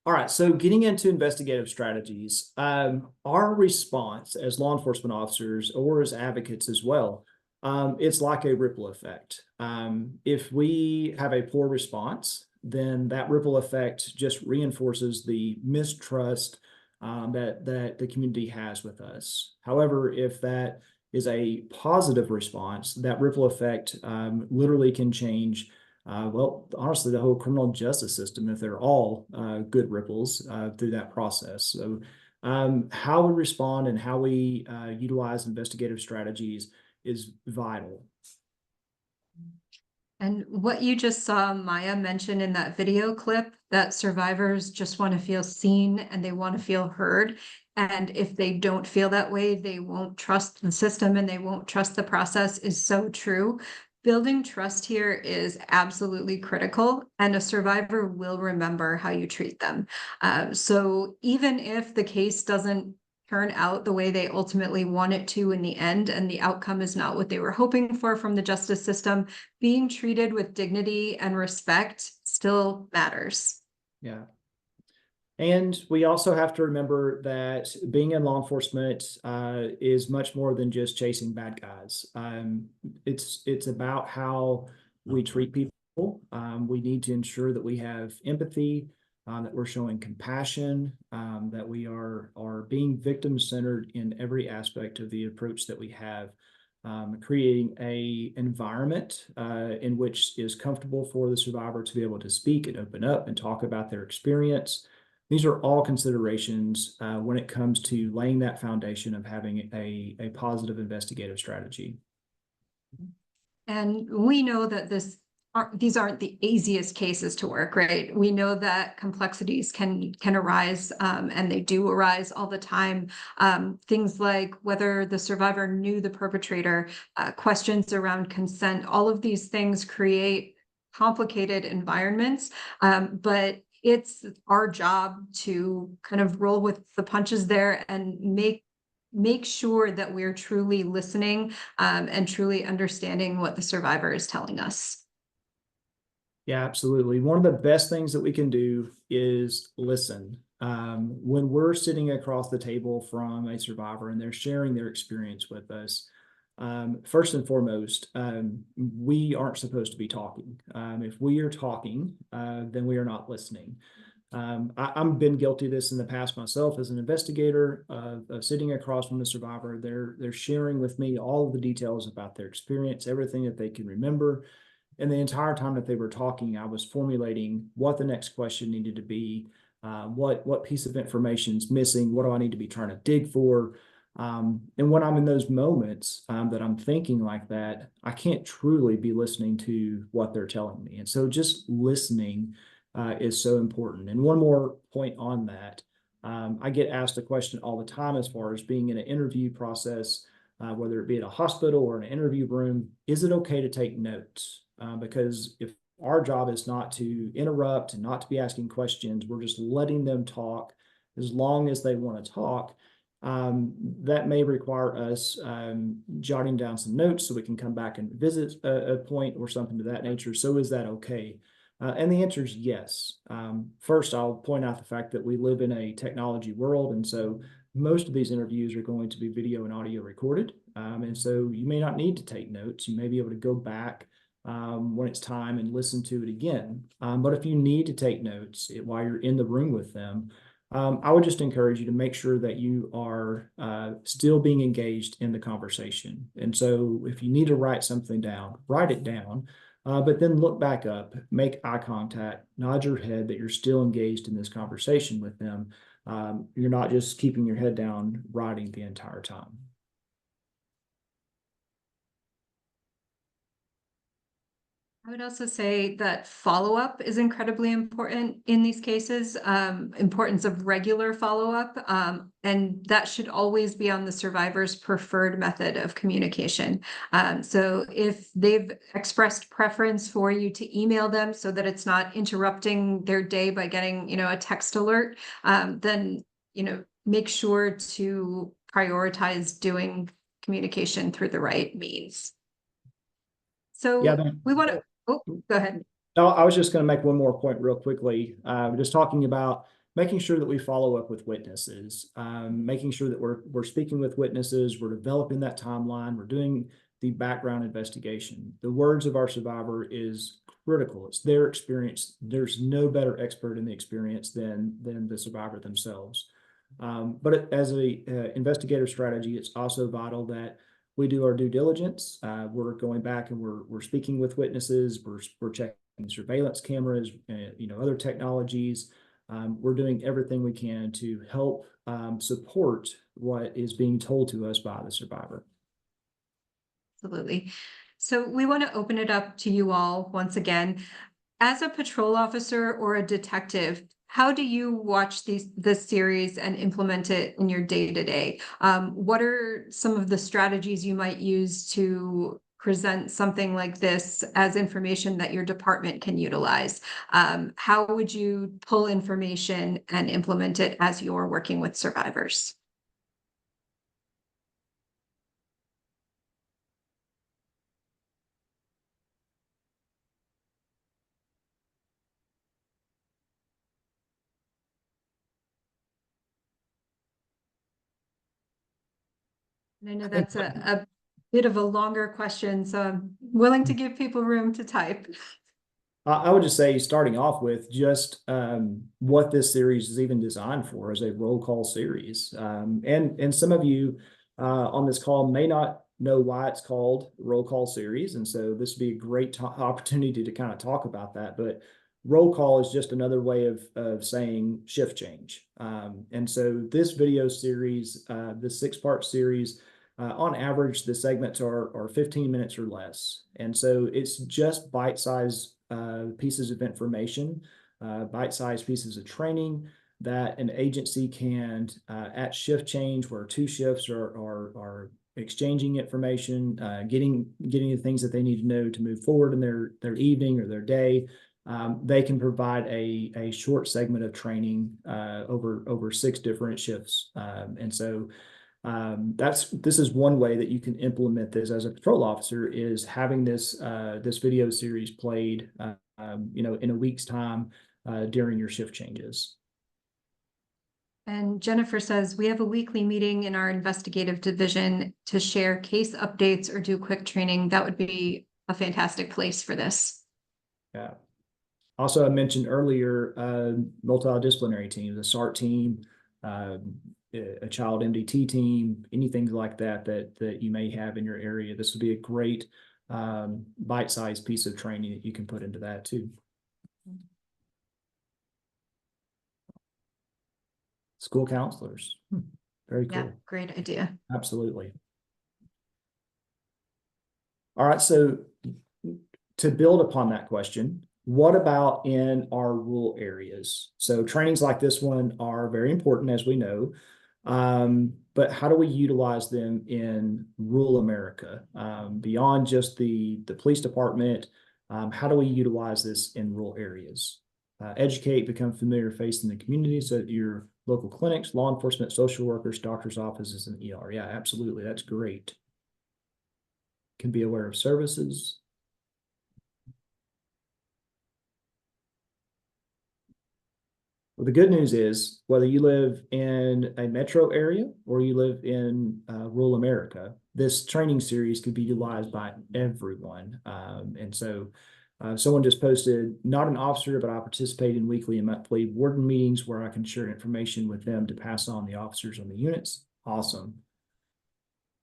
All right. So getting into investigative strategies, our response as law enforcement officers or as advocates as well, it's like a ripple effect. If we have a poor response, then that ripple effect just reinforces the mistrust that the community has with us. However, if that is a positive response, that ripple effect literally can change, well, honestly, the whole criminal justice system, if they're all good ripples through that process. So how we respond and how we utilize investigative strategies is vital. And what you just saw Maya mention in that video clip, that survivors just want to feel seen and they want to feel heard. And if they don't feel that way, they won't trust the system and they won't trust the process, is so true. Building trust here is absolutely critical, and a survivor will remember how you treat them. So even if the case doesn't turn out the way they ultimately want it to in the end, and the outcome is not what they were hoping for from the justice system, being treated with dignity and respect still matters. Yeah. And we also have to remember that being in law enforcement is much more than just chasing bad guys. It's about how we treat people. We need to ensure that we have empathy, that we're showing compassion, that we are being victim-centered in every aspect of the approach that we have, creating an environment in which is comfortable for the survivor to be able to speak and open up and talk about their experience. These are all considerations when it comes to laying that foundation of having a positive investigative strategy. And we know that these aren't the easiest cases to work, right? We know that complexities can arise, and they do arise all the time. Things like whether the survivor knew the perpetrator, questions around consent, all of these things create complicated environments, but it's our job to kind of roll with the punches there and make sure that we're truly listening and truly understanding what the survivor is telling us. Yeah, absolutely. One of the best things that we can do is listen. When we're sitting across the table from a survivor and they're sharing their experience with us, first and foremost, we aren't supposed to be talking. If we are talking, then we are not listening. I've been guilty of this in the past myself as an investigator, of sitting across from the survivor. They're sharing with me all of the details about their experience, everything that they can remember. And the entire time that they were talking, I was formulating what the next question needed to be, what piece of information is missing, what do I need to be trying to dig for. And when I'm in those moments that I'm thinking like that, I can't truly be listening to what they're telling me. And so just listening is so important. And one more point on that, I get asked a question all the time as far as being in an interview process, whether it be at a hospital or an interview room, is it okay to take notes? Because if our job is not to interrupt and not to be asking questions. We're just letting them talk as long as they want to talk. That may require us jotting down some notes so we can come back and visit a point or something to that nature. So is that okay? And the answer is yes. First, I'll point out the fact that we live in a technology world, and so most of these interviews are going to be video and audio recorded. And so you may not need to take notes. You may be able to go back when it's time and listen to it again. But if you need to take notes while you're in the room with them, I would just encourage you to make sure that you are still being engaged in the conversation. And so if you need to write something down, write it down, but then look back up, make eye contact, nod your head that you're still engaged in this conversation with them. You're not just keeping your head down writing the entire time. I would also say that follow-up is incredibly important in these cases, importance of regular follow-up, and that should always be on the survivor's preferred method of communication. So if they've expressed preference for you to email them so that it's not interrupting their day by getting, a text alert, then, make sure to prioritize doing communication through the right means. So Yeah, we want to. Oh, go ahead. No, I was just going to make one more point real quickly. Just talking about making sure that we follow up with witnesses, making sure that we're speaking with witnesses, we're developing that timeline, we're doing the background investigation. The words of our survivor is critical. It's their experience. There's no better expert in the experience than the survivor themselves. But as a investigator strategy, it's also vital that we do our due diligence. We're going back and we're speaking with witnesses. We're checking surveillance cameras, other technologies. We're doing everything we can to help support what is being told to us by the survivor. Absolutely. So we want to open it up to you all once again. As a patrol officer or a detective, how do you watch this series and implement it in your day-to-day? What are some of the strategies you might use to present something like this as information that your department can utilize? How would you pull information and implement it as you're working with survivors? And I know that's a bit of a longer question, so I'm willing to give people room to type. I would just say, starting off with just what this series is even designed for as a roll call series. And some of you on this call may not know why it's called roll call series. And so this would be a great opportunity to kind of talk about that. But roll call is just another way of saying shift change. And so this video series, the 6-part series, on average, the segments are 15 minutes or less. And so it's just bite-sized pieces of information, bite-sized pieces of training that an agency can, at shift change, where 2 shifts are exchanging information, getting the things that they need to know to move forward in their evening or their day. They can provide a short segment of training over 6 different shifts. And so this is one way that you can implement this as a patrol officer, is having this video series played in a week's time during your shift changes. And Jennifer says, we have a weekly meeting in our investigative division to share case updates or do quick training. That would be a fantastic place for this. Yeah. Also, I mentioned earlier, multidisciplinary teams, a SART team, a child MDT team, anything like that you may have in your area. This would be a great bite-sized piece of training that you can put into that too. School counselors. Very cool. Yeah, great idea. Absolutely. All right, so to build upon that question, what about in our rural areas? So trainings like this one are very important, as we know, but how do we utilize them in rural America, beyond just the police department, How do we utilize this in rural areas? Educate, become familiar face in the community so that your local clinics, law enforcement, social workers, doctors' offices, and ER. Yeah, absolutely. That's great. Can be aware of services. Well, the good news is whether you live in a metro area or you live in rural America, this training series could be utilized by everyone. And so someone just posted, not an officer, but I participate in weekly and monthly warden meetings where I can share information with them to pass on the officers on the units. Awesome.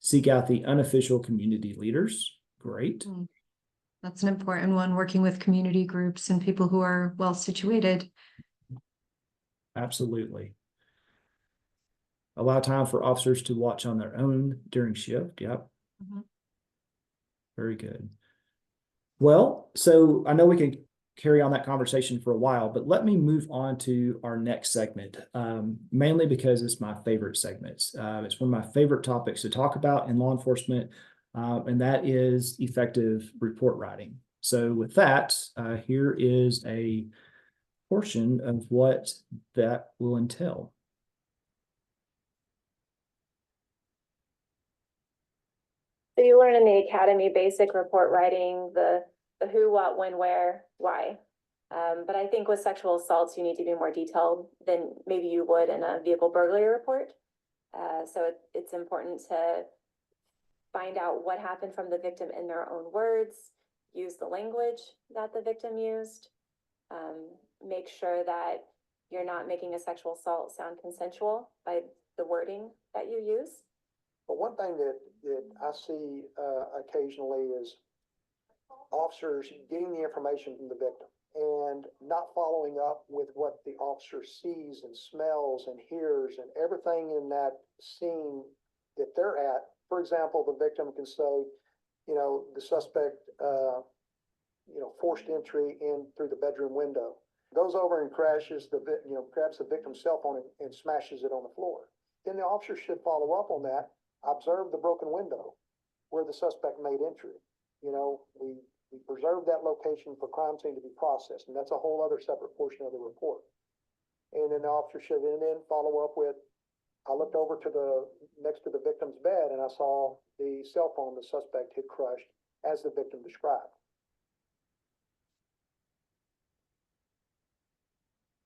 Seek out the unofficial community leaders. Great. That's an important one, working with community groups and people who are well situated. Absolutely. Allow time for officers to watch on their own during shift. Yep. Very good. Well, so I know we can carry on that conversation for a while, but let me move on to our next segment, mainly because it's my favorite segment. It's one of my favorite topics to talk about in law enforcement, and that is effective report writing. So with that, here is a portion of what that will entail. So you learn in the academy basic report writing, the who, what, when, where, why. But I think with sexual assaults, you need to be more detailed than maybe you would in a vehicle burglary report. So it's important to find out what happened from the victim in their own words, use the language that the victim used, make sure that you're not making a sexual assault sound consensual by the wording that you use. But one thing that I see occasionally is officers getting the information from the victim and not following up with what the officer sees and smells and hears and everything in that scene that they're at. For example, the victim can say, the suspect, forced entry in through the bedroom window, goes over and crashes grabs the victim's cell phone and smashes it on the floor. Then the officer should follow up on that. Observe the broken window where the suspect made entry. We preserve that location for crime scene to be processed, and that's a whole other separate portion of the report. And then the officer should then follow up with, I looked over to next to the victim's bed and I saw the cell phone the suspect had crushed as the victim described.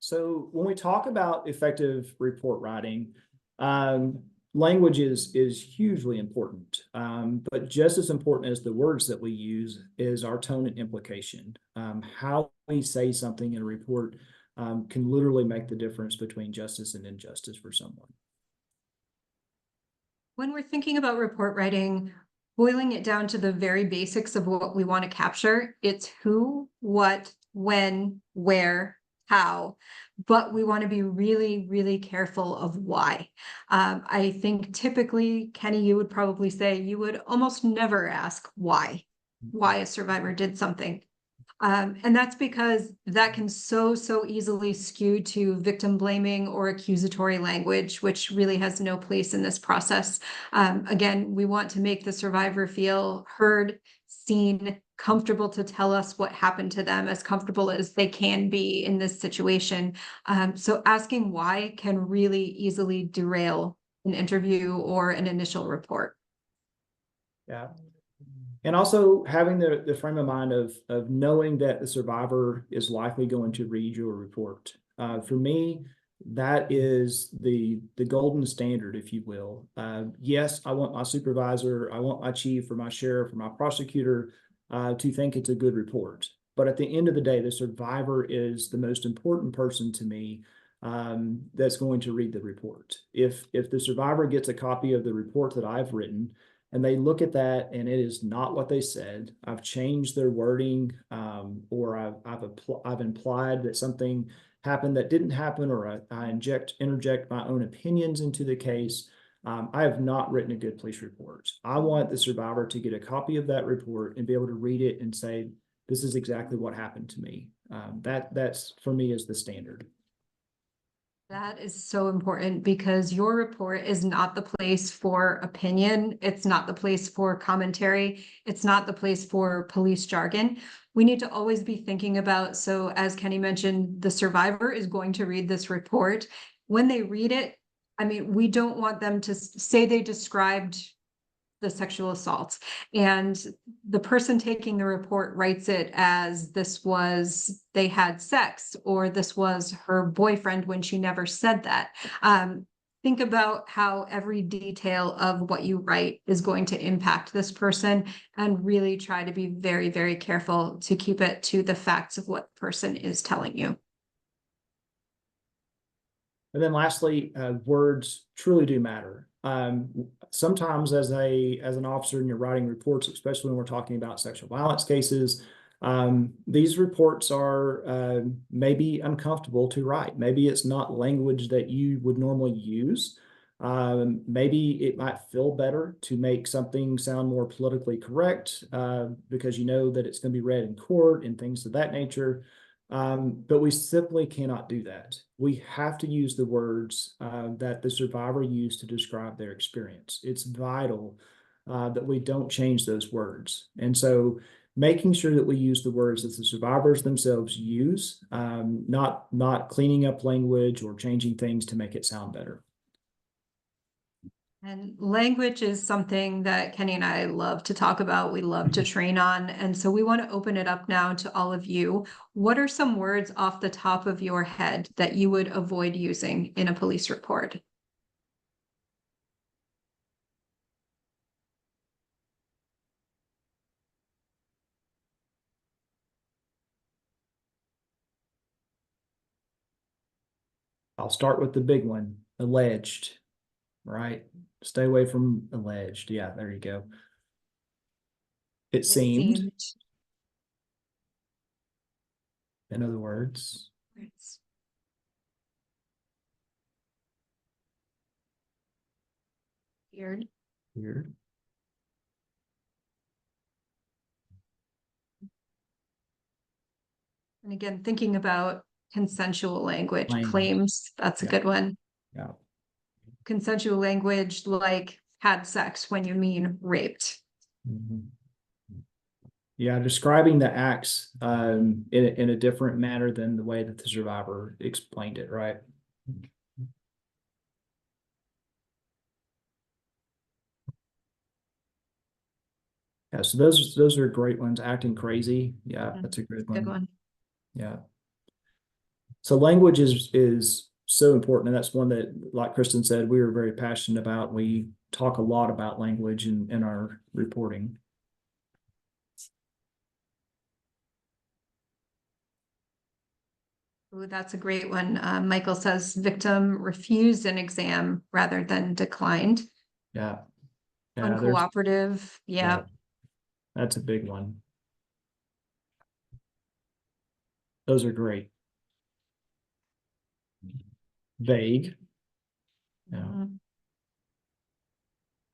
So when we talk about effective report writing, language is hugely important, but just as important as the words that we use is our tone and implication. How we say something in a report can literally make the difference between justice and injustice for someone. When we're thinking about report writing, boiling it down to the very basics of what we want to capture, it's who, what, when, where, how, but we want to be really, really careful of why. I think typically, Kenny, you would probably say you would almost never ask why a survivor did something. And that's because that can so easily skew to victim blaming or accusatory language, which really has no place in this process. Again, we want to make the survivor feel heard, seen, comfortable to tell us what happened to them, as comfortable as they can be in this situation. So asking why can really easily derail an interview or an initial report. Yeah. And also having the frame of mind of knowing that the survivor is likely going to read your report. For me, that is the golden standard, if you will. Yes, I want my supervisor, I want my chief or my sheriff or my prosecutor to think it's a good report. But at the end of the day, the survivor is the most important person to me that's going to read the report. If the survivor gets a copy of the report that I've written, and they look at that and it is not what they said, I've changed their wording, or I've implied that something happened that didn't happen, or I interject my own opinions into the case, I have not written a good police report. I want the survivor to get a copy of that report and be able to read it and say, this is exactly what happened to me. That's for me is the standard. That is so important because your report is not the place for opinion. It's not the place for commentary. It's not the place for police jargon. We need to always be thinking about, so as Kenny mentioned, the survivor is going to read this report. When they read it, I mean, we don't want them to say they described the sexual assaults, and the person taking the report writes it as they had sex, or this was her boyfriend when she never said that. Think about how every detail of what you write is going to impact this person, and really try to be very, very careful to keep it to the facts of what the person is telling you. And then lastly, words truly do matter. Sometimes as an officer and you're writing reports, especially when we're talking about sexual violence cases, these reports are maybe uncomfortable to write. Maybe it's not language that you would normally use. Maybe it might feel better to make something sound more politically correct because you know that it's going to be read in court and things of that nature. But we simply cannot do that. We have to use the words that the survivor used to describe their experience. It's vital that we don't change those words. And so making sure that we use the words that the survivors themselves use, not cleaning up language or changing things to make it sound better. And language is something that Kenny and I love to talk about. We love to train on. And so we want to open it up now to all of you. What are some words off the top of your head that you would avoid using in a police report? I'll start with the big one, alleged, right? Stay away from alleged. Yeah, there you go. It seemed, in other words. Weird. Weird. And again, thinking about consensual language, Language. claims, that's a good one. Yeah. Consensual language like had sex when you mean raped. Mhm. Yeah, describing the acts in a different manner than the way that the survivor explained it, right? Yeah, so those are great ones. Acting crazy. Yeah, that's a good one. Good one. Yeah. So language is so important, and that's one that, like Kristen said, we are very passionate about. We talk a lot about language in our reporting. Ooh, that's a great one. Michael says victim refused an exam rather than declined. Yeah. Yeah, Uncooperative. Yeah. That's a big one. Those are great. Vague. Yeah. Mhm.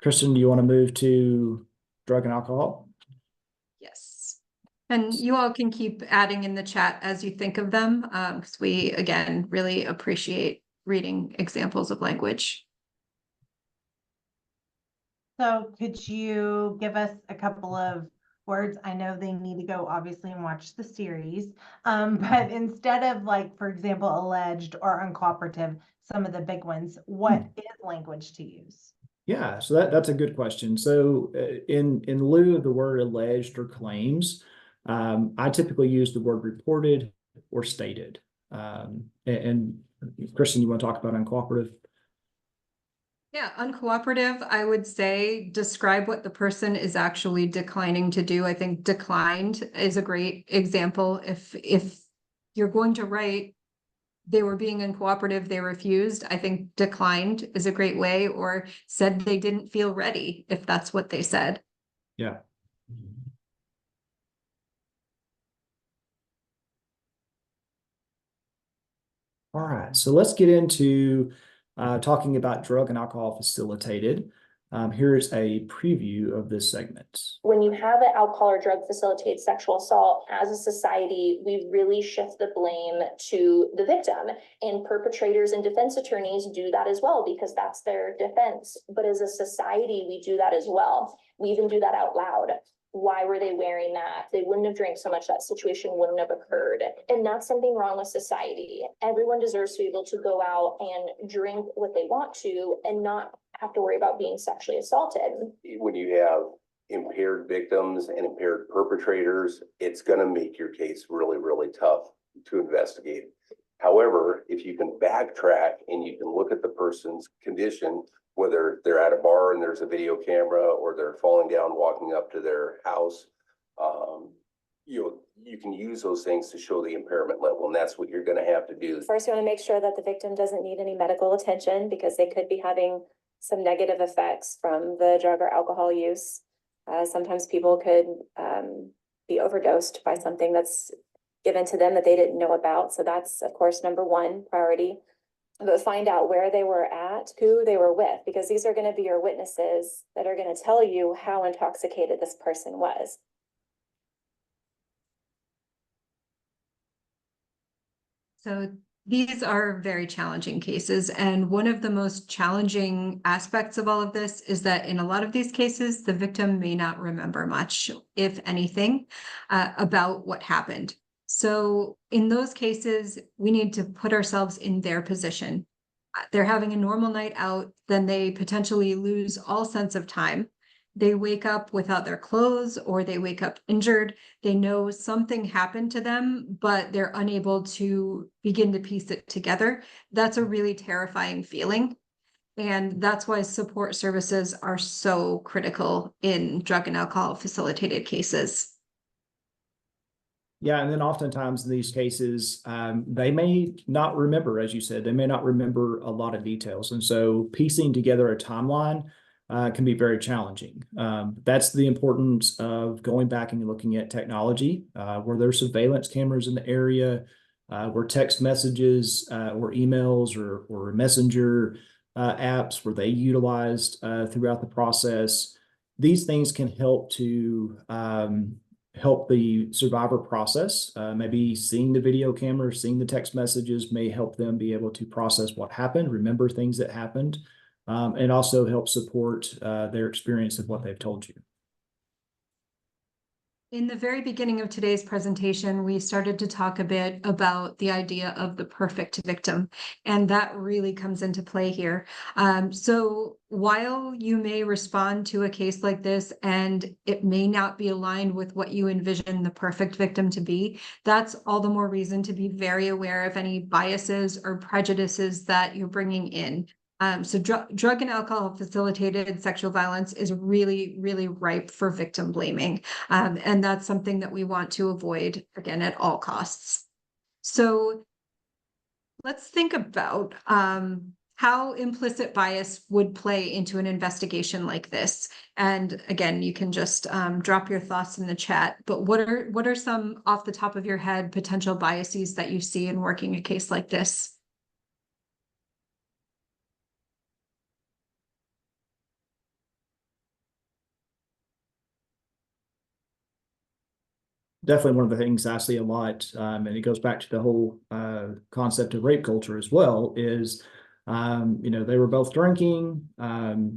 Kristen, do you want to move to drug and alcohol? Yes. And you all can keep adding in the chat as you think of them, because we, again, really appreciate reading examples of language. So could you give us a couple of words? I know they need to go obviously and watch the series. But instead of like, for example, alleged or uncooperative, some of the big ones, what is language to use? Yeah, so that's a good question. So in lieu of the word alleged or claims, I typically use the word reported or stated. And Kristen, you want to talk about uncooperative? Yeah, uncooperative, I would say describe what the person is actually declining to do. I think declined is a great example. If you're going to write they were being uncooperative, they refused, I think declined is a great way, or said they didn't feel ready, if that's what they said. Yeah. All right, so let's get into talking about drug and alcohol facilitated. Here is a preview of this segment. When you have an alcohol or drug facilitated sexual assault, as a society, we really shift the blame to the victim, and perpetrators and defense attorneys do that as well because that's their defense. But as a society, we do that as well. We even do that out loud. Why were they wearing that? They wouldn't have drank so much, that situation wouldn't have occurred. And that's something wrong with society. Everyone deserves to be able to go out and drink what they want to and not have to worry about being sexually assaulted. When you have impaired victims and impaired perpetrators, it's gonna make your case really, really tough to investigate. However, if you can backtrack and you can look at the person's condition, whether they're at a bar and there's a video camera or they're falling down, walking up to their house, you can use those things to show the impairment level, and that's what you're gonna have to do. First, you want to make sure that the victim doesn't need any medical attention because they could be having some negative effects from the drug or alcohol use. Sometimes people could be overdosed by something that's given to them that they didn't know about. So that's, of course, number one priority. But find out where they were at, who they were with, because these are going to be your witnesses that are going to tell you how intoxicated this person was. So these are very challenging cases. And one of the most challenging aspects of all of this is that in a lot of these cases, the victim may not remember much, if anything, about what happened. So in those cases, we need to put ourselves in their position. They're having a normal night out, then they potentially lose all sense of time. They wake up without their clothes or they wake up injured. They know something happened to them, but they're unable to begin to piece it together. That's a really terrifying feeling. And that's why support services are so critical in drug and alcohol facilitated cases. Yeah, and then oftentimes in these cases, they may not remember, as you said, they may not remember a lot of details. And so piecing together a timeline can be very challenging. That's the importance of going back and looking at technology, where there's surveillance cameras in the area, where text messages or emails or messenger apps were they utilized throughout the process. These things can help to help the survivor process. Maybe seeing the video camera, seeing the text messages may help them be able to process what happened, remember things that happened, and also help support their experience of what they've told you. In the very beginning of today's presentation, we started to talk a bit about the idea of the perfect victim, and that really comes into play here. So while you may respond to a case like this and it may not be aligned with what you envision the perfect victim to be, that's all the more reason to be very aware of any biases or prejudices that you're bringing in. So drug and alcohol facilitated sexual violence is really, really ripe for victim blaming. And that's something that we want to avoid, again, at all costs. So let's think about how implicit bias would play into an investigation like this. And again, you can just drop your thoughts in the chat, but what are some off the top of your head potential biases that you see in working a case like this? Definitely one of the things I see a lot, and it goes back to the whole concept of rape culture as well, is they were both drinking,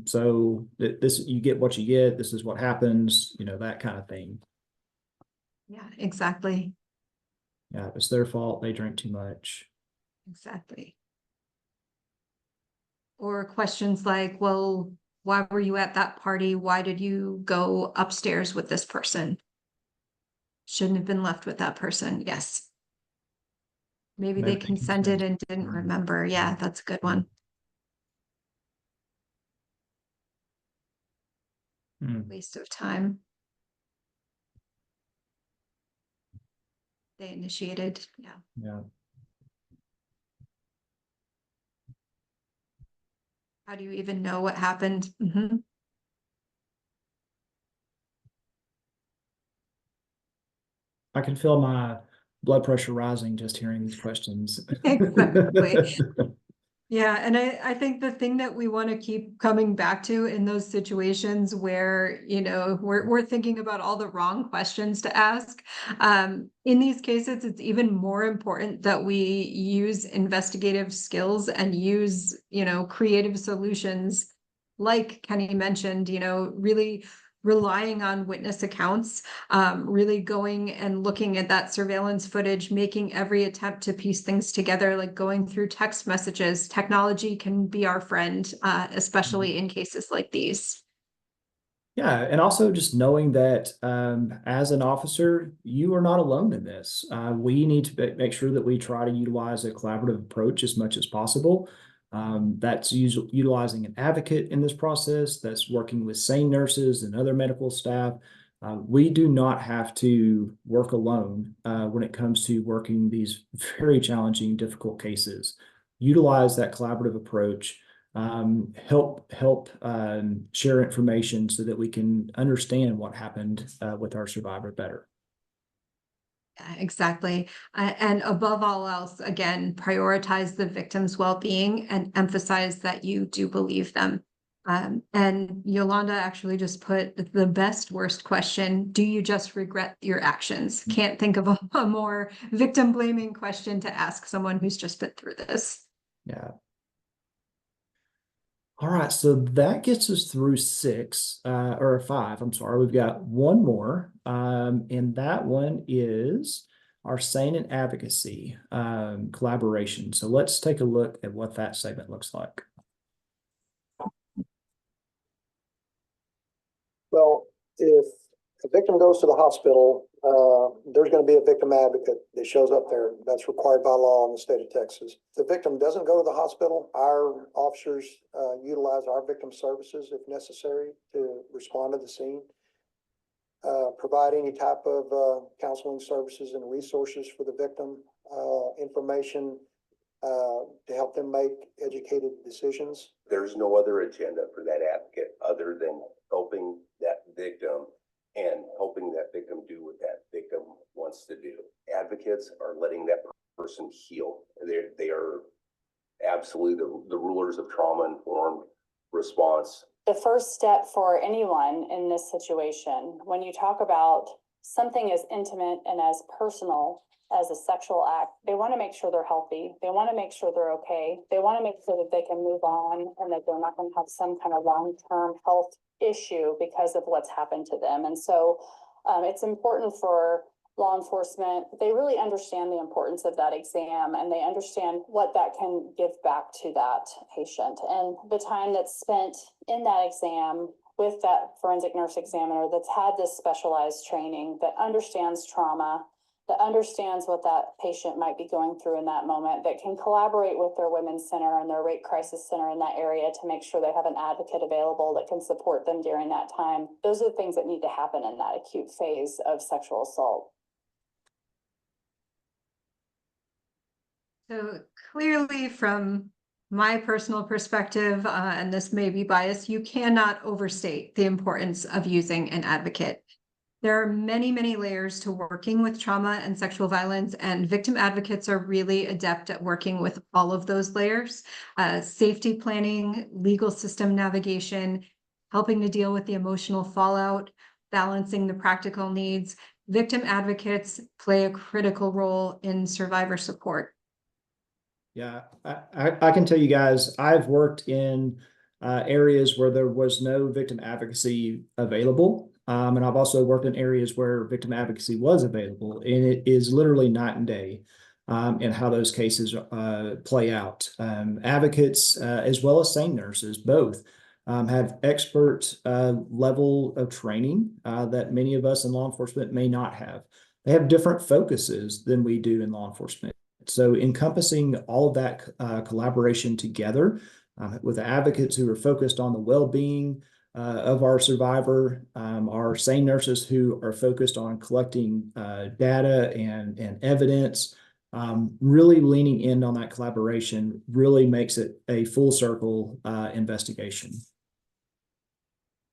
so this, you get what you get, this is what happens, that kind of thing. Yeah, exactly. Yeah, it's their fault, they drank too much. Exactly. Or questions like, well, why were you at that party? Why did you go upstairs with this person? Shouldn't have been left with that person. Yes. Maybe they consented and didn't remember. Yeah, that's a good one. Waste of time. They initiated. Yeah. Yeah. How do you even know what happened? I can feel my blood pressure rising just hearing these questions. Exactly. Yeah, and I think the thing that we want to keep coming back to in those situations where, you know, we're thinking about all the wrong questions to ask. In these cases, it's even more important that we use investigative skills and use, you know, creative solutions. Like Kenny mentioned, you know, really relying on witness accounts, really going and looking at that surveillance footage, making every attempt to piece things together, like going through text messages. Technology can be our friend, especially in cases like these. Yeah, and also just knowing that as an officer, you are not alone in this. We need to make sure that we try to utilize a collaborative approach as much as possible. That's utilizing an advocate in this process, that's working with SANE nurses and other medical staff. We do not have to work alone when it comes to working these very challenging, difficult cases. Utilize that collaborative approach. Help share information so that we can understand what happened with our survivor better. Exactly. And above all else, again, prioritize the victim's well-being and emphasize that you do believe them. And Yolanda actually just put the best worst question: do you just regret your actions? Can't think of a more victim blaming question to ask someone who's just been through this. Yeah. All right, so that gets us through 6 or 5. I'm sorry, we've got one more, and that one is our SANE and advocacy collaboration. So let's take a look at what that segment looks like. Well, if a victim goes to the hospital, there's going to be a victim advocate that shows up there. That's required by law in the state of Texas. If the victim doesn't go to the hospital, our officers utilize our victim services if necessary to respond to the scene, provide any type of counseling services and resources for the victim, information to help them make educated decisions. There's no other agenda for that advocate other than helping that victim and helping that victim do what that victim wants to do. Advocates are letting that person heal. They are absolutely the rulers of trauma-informed response. The first step for anyone in this situation, when you talk about something as intimate and as personal as a sexual act, they want to make sure they're healthy. They want to make sure they're okay. They want to make sure that they can move on and that they're not going to have some kind of long-term health issue because of what's happened to them. And so it's important for law enforcement. They really understand the importance of that exam, and they understand what that can give back to that patient. And the time that's spent in that exam with that forensic nurse examiner that's had this specialized training, that understands trauma, that understands what that patient might be going through in that moment, that can collaborate with their women's center and their rape crisis center in that area to make sure they have an advocate available that can support them during that time. Those are the things that need to happen in that acute phase of sexual assault. So clearly, from my personal perspective, and this may be biased, you cannot overstate the importance of using an advocate. There are many, many layers to working with trauma and sexual violence, and victim advocates are really adept at working with all of those layers. Safety planning, legal system navigation, helping to deal with the emotional fallout, balancing the practical needs. Victim advocates play a critical role in survivor support. Yeah, I can tell you guys, I've worked in areas where there was no victim advocacy available. And I've also worked in areas where victim advocacy was available, and it is literally night and day in how those cases play out. Advocates, as well as SANE nurses, both have expert level of training that many of us in law enforcement may not have. They have different focuses than we do in law enforcement. So encompassing all of that collaboration together with advocates who are focused on the well-being of our survivor, our SANE nurses who are focused on collecting data and evidence, really leaning in on that collaboration really makes it a full circle investigation.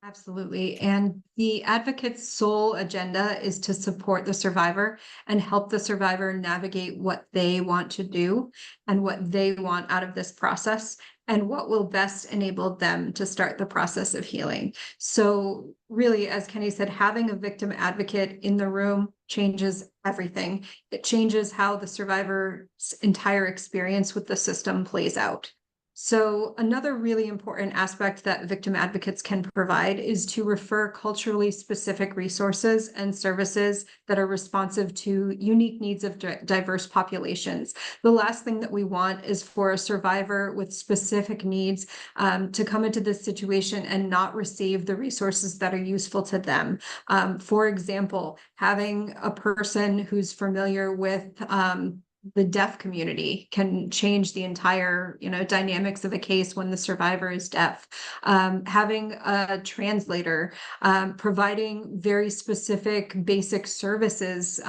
Absolutely. And the advocate's sole agenda is to support the survivor and help the survivor navigate what they want to do and what they want out of this process and what will best enable them to start the process of healing. So really, as Kenny said, having a victim advocate in the room changes everything. It changes how the survivor's entire experience with the system plays out. So another really important aspect that victim advocates can provide is to refer culturally specific resources and services that are responsive to unique needs of diverse populations. The last thing that we want is for a survivor with specific needs to come into this situation and not receive the resources that are useful to them. For example, having a person who's familiar with the deaf community can change the entire, dynamics of a case when the survivor is deaf. Having a translator, providing very specific basic services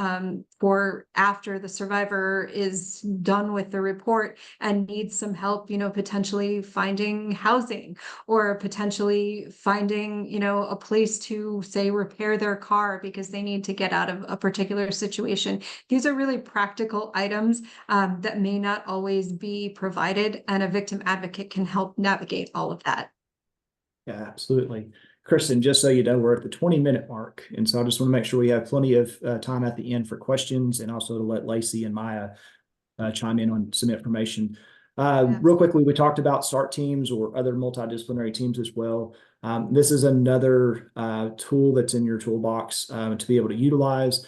for after the survivor is done with the report and needs some help, potentially finding housing or potentially finding, a place to, say, repair their car because they need to get out of a particular situation. These are really practical items that may not always be provided, and a victim advocate can help navigate all of that. Yeah, absolutely. Kristen, just so you know, we're at the 20-minute mark. And so I just want to make sure we have plenty of time at the end for questions and also to let Lacey and Maya chime in on some information. Real quickly, we talked about START teams or other multidisciplinary teams as well. This is another tool that's in your toolbox to be able to utilize.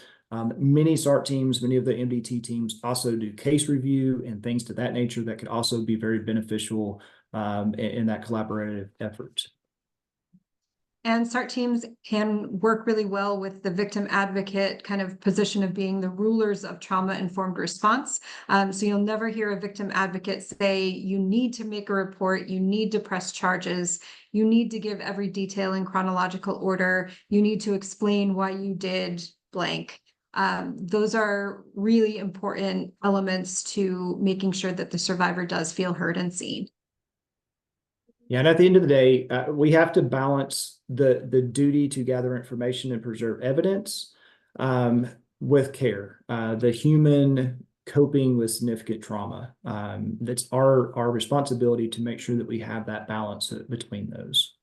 Many START teams, many of the MDT teams also do case review and things to that nature that could also be very beneficial in that collaborative effort. And START teams can work really well with the victim advocate kind of position of being the rulers of trauma-informed response. So you'll never hear a victim advocate say, you need to make a report, you need to press charges, you need to give every detail in chronological order, you need to explain why you did blank. Those are really important elements to making sure that the survivor does feel heard and seen. Yeah, and at the end of the day, we have to balance the duty to gather information and preserve evidence with care. The human coping with significant trauma. That's our responsibility to make sure that we have that balance between those.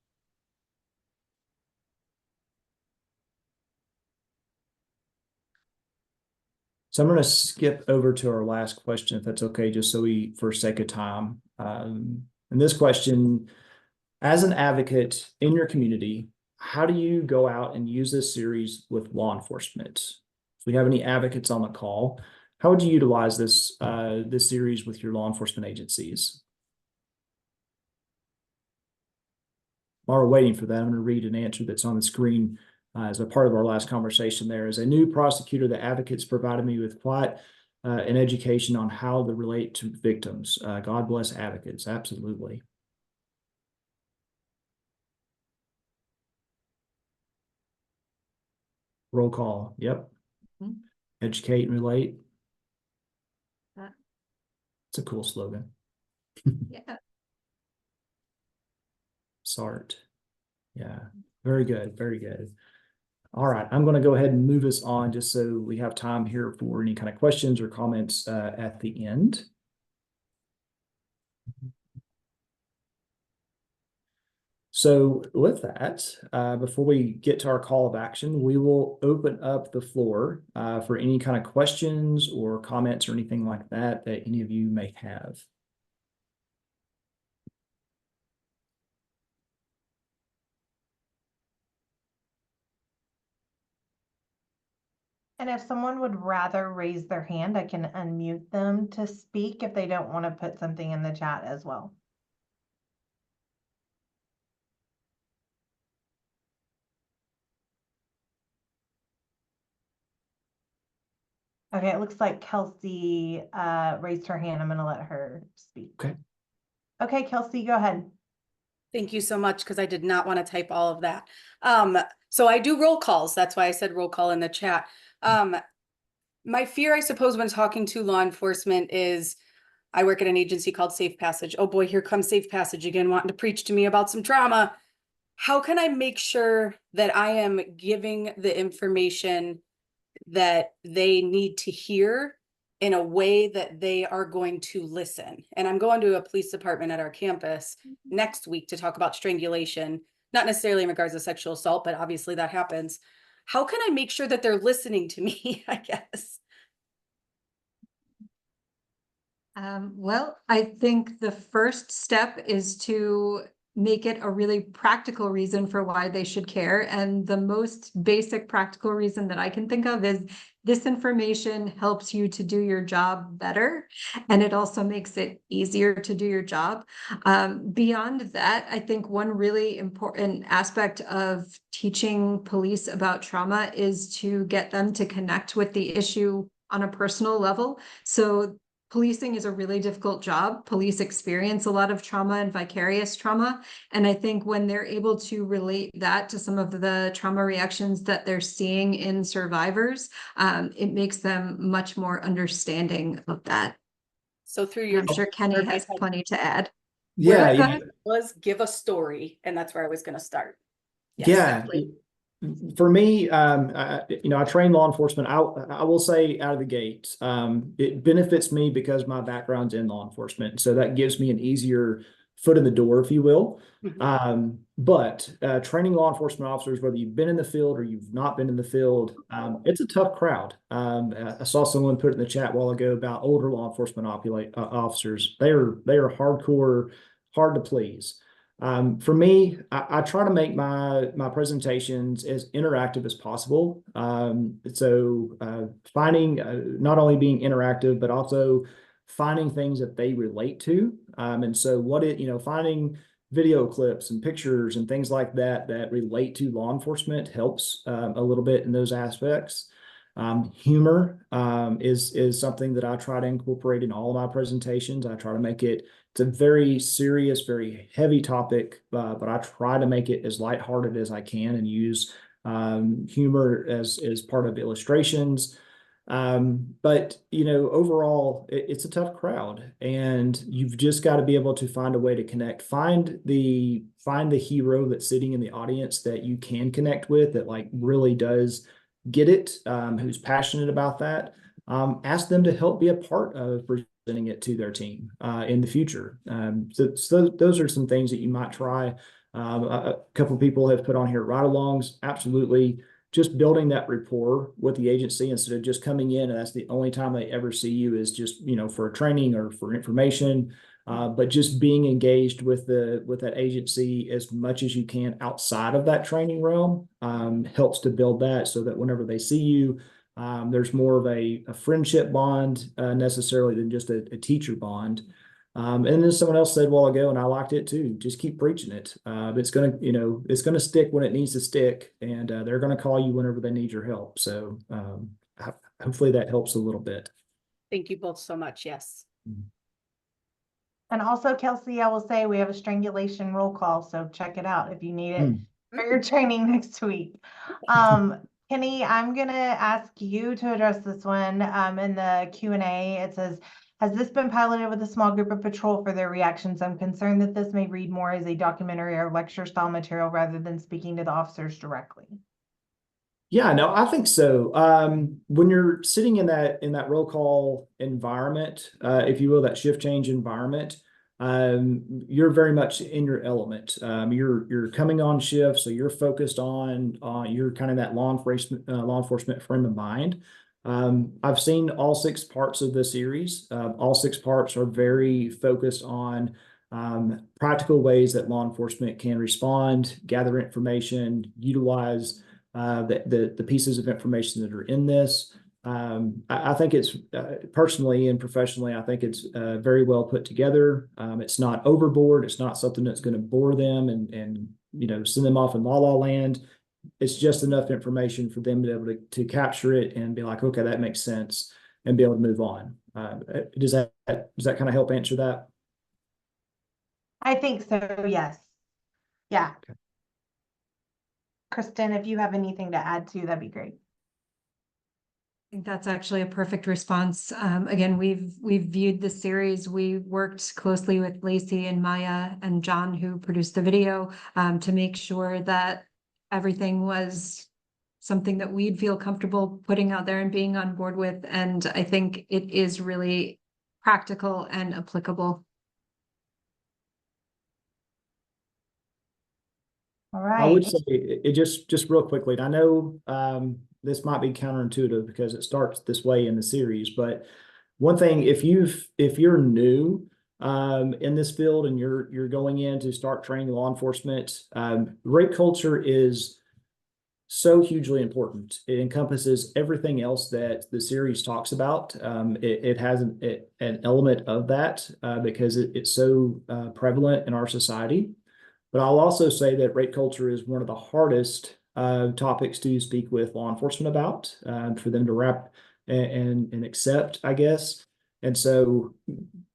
So I'm going to skip over to our last question, if that's okay, just so for sake of time. And this question, as an advocate in your community, how do you go out and use this series with law enforcement? If we have any advocates on the call, how would you utilize this series with your law enforcement agencies? While we're waiting for that, I'm going to read an answer that's on the screen as a part of our last conversation there. As a new prosecutor, the advocates provided me with quite an education on how to relate to victims. God bless advocates. Absolutely. Roll call. Yep. Mm-hmm. Educate and relate. That. It's a cool slogan. Yeah. SART. Yeah. Very good. Very good. All right. I'm going to go ahead and move us on just so we have time here for any kind of questions or comments at the end. So with that, before we get to our call of action, we will open up the floor for any kind of questions or comments or anything like that that any of you may have. And if someone would rather raise their hand, I can unmute them to speak if they don't want to put something in the chat as well. Okay, it looks like Kelsey raised her hand. I'm going to let her speak. Okay. Okay, Kelsey, go ahead. Thank you so much, because I did not want to type all of that. So I do roll calls. That's why I said roll call in the chat. My fear, I suppose, when talking to law enforcement is I work at an agency called Safe Passage. Oh boy, here comes Safe Passage again, wanting to preach to me about some trauma. how can I make sure that I am giving the information that they need to hear in a way that they are going to listen? And I'm going to a police department at our campus next week to talk about strangulation, not necessarily in regards to sexual assault, but obviously that happens. How can I make sure that they're listening to me, I guess? Well, I think the first step is to make it a really practical reason for why they should care. And the most basic practical reason that I can think of is this information helps you to do your job better. And it also makes it easier to do your job. Beyond that, I think one really important aspect of teaching police about trauma is to get them to connect with the issue on a personal level. So policing is a really difficult job. Police experience a lot of trauma and vicarious trauma. And I think when they're able to relate that to some of the trauma reactions that they're seeing in survivors, it makes them much more understanding of that. So through And your I'm sure Kenny has plenty to add. Yeah, Where yeah. it was give a story, and that's where I was going to start. Yes, Yeah. definitely. For me, I train law enforcement. I will say out of the gate, it benefits me because my background's in law enforcement. So that gives me an easier foot in the door, if you will. But training law enforcement officers, whether you've been in the field or you've not been in the field, it's a tough crowd. I saw someone put in the chat a while ago about older law enforcement officers. They are hardcore, hard to please. For me, I try to make my presentations as interactive as possible. So finding not only being interactive, but also finding things that they relate to. And so finding video clips and pictures and things like that that relate to law enforcement helps a little bit in those aspects. Humor is something that I try to incorporate in all of my presentations. I try to make it, it's a very serious, very heavy topic, but I try to make it as lighthearted as I can and use humor as part of illustrations. But overall, it's a tough crowd, and you've just got to be able to find a way to connect. Find the hero that's sitting in the audience that you can connect with, that like really does get it, who's passionate about that. Ask them to help be a part of presenting it to their team in the future. So those are some things that you might try. A couple of people have put on here ride-alongs. Absolutely. Just building that rapport with the agency instead of just coming in and that's the only time they ever see you is just, for a training or for information. But just being engaged with that agency as much as you can outside of that training realm helps to build that so that whenever they see you, there's more of a friendship bond necessarily than just a teacher bond. And then someone else said a while ago, and I liked it too, just keep preaching it. It's gonna stick when it needs to stick, and they're gonna call you whenever they need your help. So hopefully that helps a little bit. Thank you both so much. Yes. And also, Kelsey, I will say we have a strangulation roll call, so check it out if you need it for your training next week. Kenny, I'm gonna ask you to address this one in the Q&A. It says, has this been piloted with a small group of patrol for their reactions? I'm concerned that this may read more as a documentary or lecture style material rather than speaking to the officers directly. Yeah, no, I think so. When you're sitting in that roll call environment, if you will, that shift change environment, you're very much in your element. You're coming on shift, so you're focused on you're kind of that law enforcement frame of mind. I've seen all 6 parts of the series. All 6 parts are very focused on practical ways that law enforcement can respond, gather information, utilize the pieces of information that are in this. I think it's personally and professionally, I think it's very well put together. It's not overboard. It's not something that's going to bore them and send them off in la la land. It's just enough information for them to be able to capture it and be like, okay, that makes sense, and be able to move on. Does that kind of help answer that? I think so, yes. Yeah. Okay. Kristen, if you have anything to add to, that'd be great. think that's actually a perfect response. Again, we've viewed the series. We worked closely with Lacey and Maya and John, who produced the video, to make sure that everything was something that we'd feel comfortable putting out there and being on board with. And I think it is really practical and applicable. All I would right. say it just real quickly, and I know this might be counterintuitive because it starts this way in the series, but one thing, if you're new in this field and you're going in to start training law enforcement, rape culture is so hugely important. It encompasses everything else that the series talks about. It has an element of that because it's so prevalent in our society. But I'll also say that rape culture is one of the hardest topics to speak with law enforcement about, for them to wrap and accept, I guess. And so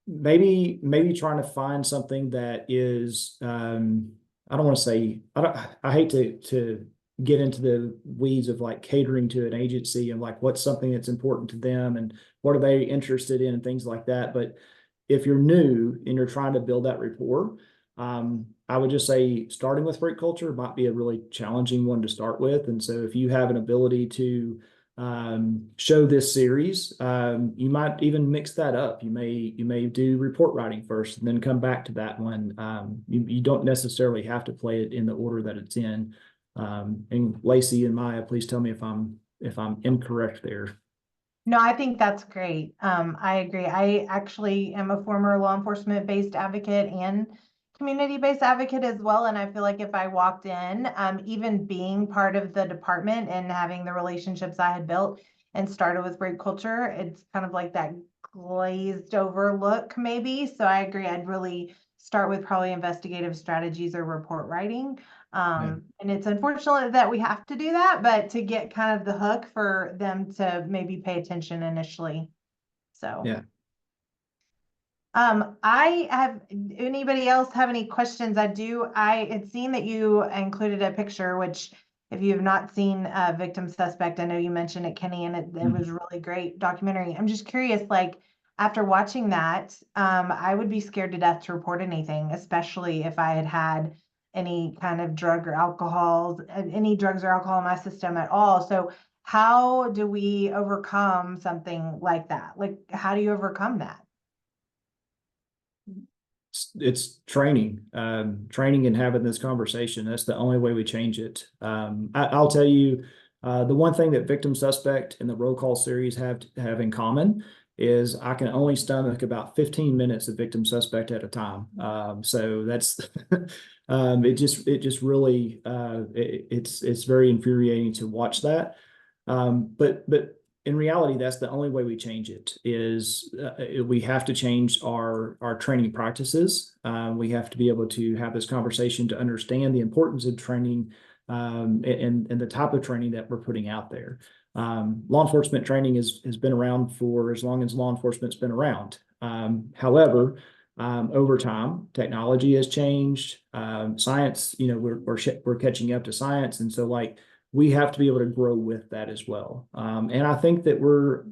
maybe trying to find something that is, I don't want to say, I hate to get into the weeds of like catering to an agency and like what's something that's important to them and what are they interested in and things like that. But if you're new and you're trying to build that rapport, I would just say starting with rape culture might be a really challenging one to start with. And so if you have an ability to show this series, you might even mix that up. You may do report writing first and then come back to that one. You don't necessarily have to play it in the order that it's in. And Lacey and Maya, please tell me if I'm incorrect there. No, I think that's great. I agree. I actually am a former law enforcement based advocate and community-based advocate as well. And I feel like if I walked in, even being part of the department and having the relationships I had built and started with rape culture, it's kind of like that glazed over look maybe. So I agree. I'd really start with probably investigative strategies or report writing. And it's unfortunate that we have to do that, but to get kind of the hook for them to maybe pay attention initially. So. Yeah. Anybody else have any questions? I had seen that you included a picture, which if you have not seen Victim Suspect, I know you mentioned it, Kenny, and it was a really great documentary. I'm just curious, like after watching that, I would be scared to death to report anything, especially if I had any kind of drug or alcohol, any drugs or alcohol in my system at all. So how do we overcome something like that? Like, how do you overcome that? It's training and having this conversation. That's the only way we change it. I'll tell you, the one thing that Victim Suspect and the Roll Call series have in common is I can only stomach about 15 minutes of Victim Suspect at a time. So that's it just really it's very infuriating to watch that. But in reality, that's the only way we change it is we have to change our training practices. We have to be able to have this conversation to understand the importance of training and the type of training that we're putting out there. Law enforcement training has been around for as long as law enforcement's been around. However, over time, technology has changed. Science, we're catching up to science, and so like we have to be able to grow with that as well. And I think that we're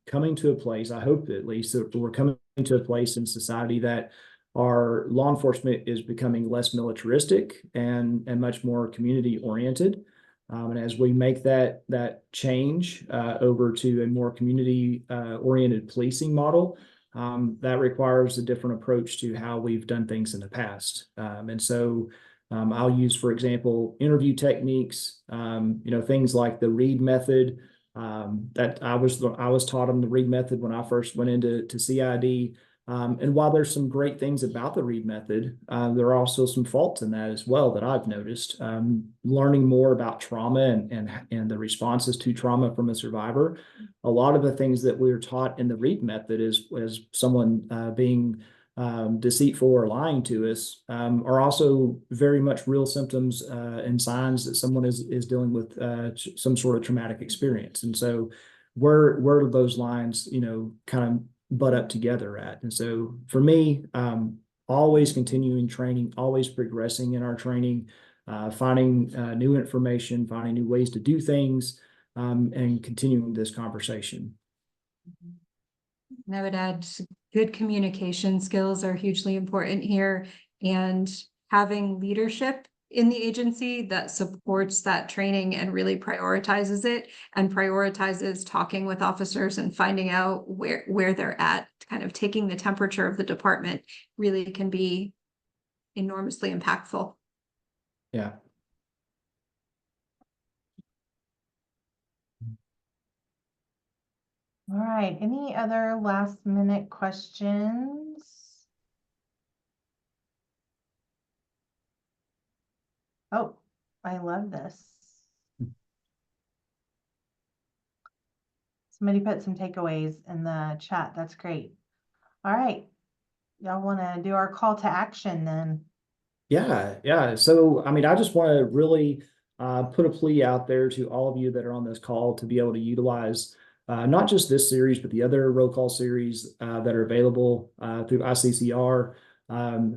coming to a place, I hope at least, that we're coming to a place in society that our law enforcement is becoming less militaristic and much more community oriented. And as we make that change over to a more community oriented policing model, that requires a different approach to how we've done things in the past. And so I'll use, for example, interview techniques, things like the Reed method, that I was taught on the Reed method when I first went into CID. And while there's some great things about the Reed method, there are also some faults in that as well that I've noticed. Learning more about trauma and the responses to trauma from a survivor, a lot of the things that we were taught in the Reed method is someone being deceitful or lying to us, are also very much real symptoms and signs that someone is dealing with some sort of traumatic experience. And so where do those lines, kind of butt up together at? And so for me, always continuing training, always progressing in our training, finding new information, finding new ways to do things, and continuing this conversation. And I would add good communication skills are hugely important here, and having leadership in the agency that supports that training and really prioritizes it and prioritizes talking with officers and finding out where they're at, kind of taking the temperature of the department really can be enormously impactful. Yeah. All right, any other last minute questions? Oh, I love this. Somebody put some takeaways in the chat. That's great. All right. Y'all want to do our call to action then? Yeah. So, I mean, I just want to really put a plea out there to all of you that are on this call to be able to utilize not just this series, but the other roll call series that are available through ICCR.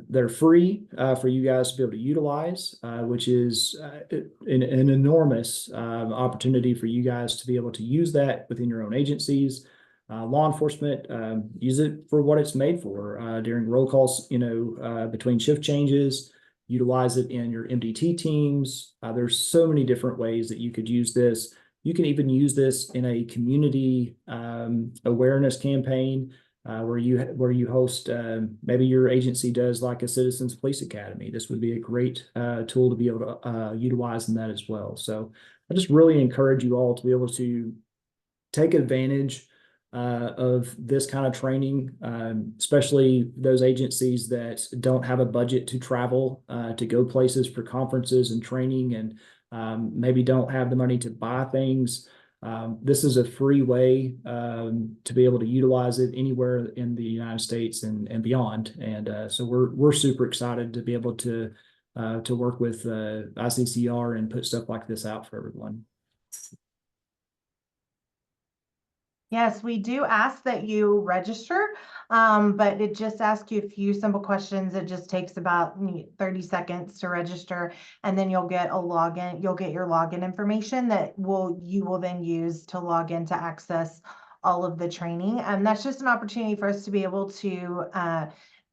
They're free for you guys to be able to utilize, which is an enormous opportunity for you guys to be able to use that within your own agencies. Law enforcement, use it for what it's made for during roll calls, between shift changes. Utilize it in your MDT teams. There's so many different ways that you could use this. You can even use this in a community awareness campaign where you host, maybe your agency does like a Citizens Police Academy. This would be a great tool to be able to utilize in that as well. So I just really encourage you all to be able to take advantage of this kind of training, especially those agencies that don't have a budget to travel to go places for conferences and training, and maybe don't have the money to buy things. This is a free way to be able to utilize it anywhere in the United States and beyond. And so we're super excited to be able to work with ICCR and put stuff like this out for everyone. Yes, we do ask that you register, but it just asks you a few simple questions. It just takes about 30 seconds to register, and then you'll get a login. You'll get your login information that you will then use to log in to access all of the training. And that's just an opportunity for us to be able to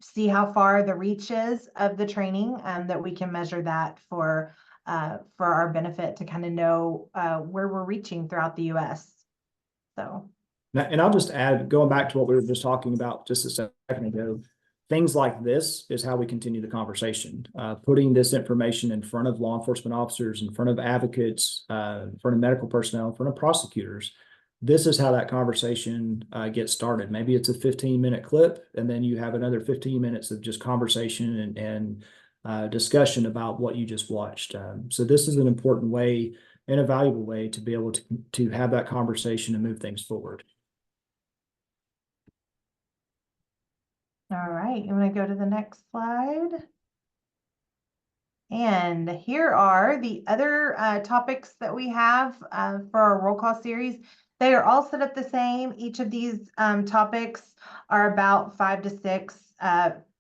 see how far the reach is of the training, and that we can measure that for our benefit to kind of know where we're reaching throughout the US. So. And I'll just add, going back to what we were just talking about just a second ago, things like this is how we continue the conversation. Putting this information in front of law enforcement officers, in front of advocates, in front of medical personnel, in front of prosecutors. This is how that conversation gets started. Maybe it's a 15-minute clip, and then you have another 15 minutes of just conversation and discussion about what you just watched. So this is an important way and a valuable way to be able to have that conversation and move things forward. All right, you want to go to the next slide? And here are the other topics that we have for our roll call series. They are all set up the same. Each of these topics are about 5 to 6,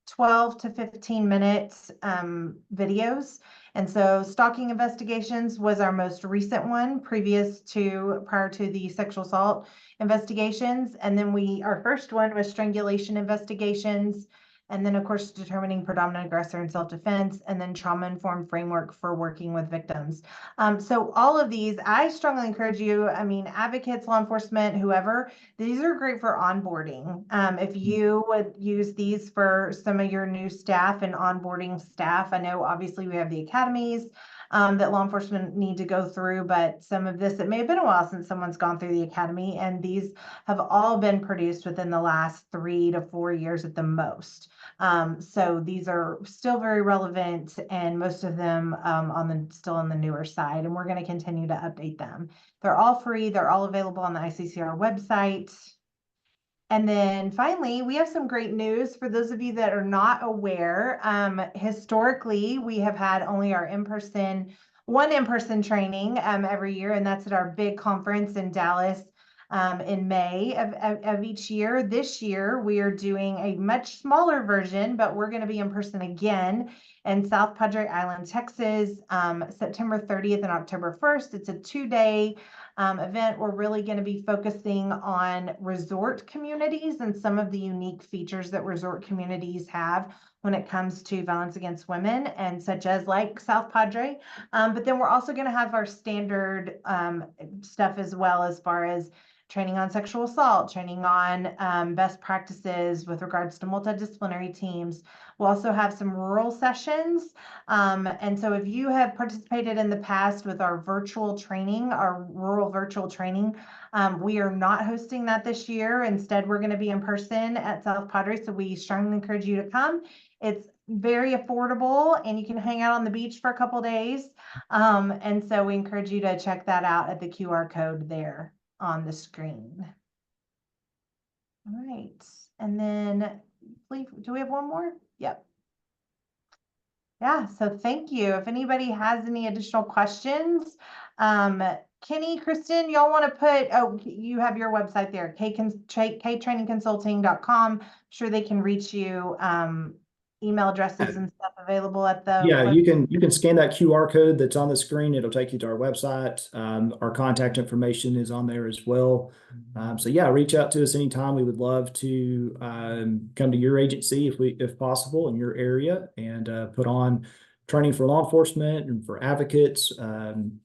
12 to 15 minutes videos. And so stalking investigations was our most recent one prior to the sexual assault investigations. And then our first one was strangulation investigations. And then, of course, determining predominant aggressor and self-defense, and then trauma-informed framework for working with victims. So all of these, I strongly encourage you, advocates, law enforcement, whoever, these are great for onboarding. If you would use these for some of your new staff and onboarding staff, I know obviously we have the academies that law enforcement need to go through, but some of this, it may have been a while since someone's gone through the academy, and these have all been produced within the last 3 to 4 years at the most. So these are still very relevant, and most of them still on the newer side, and we're going to continue to update them. They're all free. They're all available on the ICCR website. And then finally, we have some great news for those of you that are not aware. Historically, we have had only our one in-person training every year, and that's at our big conference in Dallas in May of each year. This year, we are doing a much smaller version, but we're going to be in person again in South Padre Island, Texas, September 30th and October 1st. It's a 2-day event, we're really going to be focusing on resort communities and some of the unique features that resort communities have when it comes to violence against women, and such as like South Padre. But then we're also going to have our standard stuff as well, as far as training on sexual assault, training on best practices with regards to multidisciplinary teams. We'll also have some rural sessions. And so if you have participated in the past with our virtual training, our rural virtual training, we are not hosting that this year. Instead, we're going to be in person at South Padre. So we strongly encourage you to come. It's very affordable and you can hang out on the beach for a couple days. And so we encourage you to check that out at the QR code there on the screen. All right. And then, do we have one more? Yep. Yeah, so thank you. If anybody has any additional questions, Kenny, Kristen, y'all want to put, oh, you have your website there, ktrainingconsulting.com. Sure they can reach you, email addresses and stuff available at the Yeah, website. you can scan that QR code that's on the screen. It'll take you to our website. Our contact information is on there as well. So yeah, reach out to us anytime. We would love to come to your agency if possible in your area, and put on training for law enforcement and for advocates,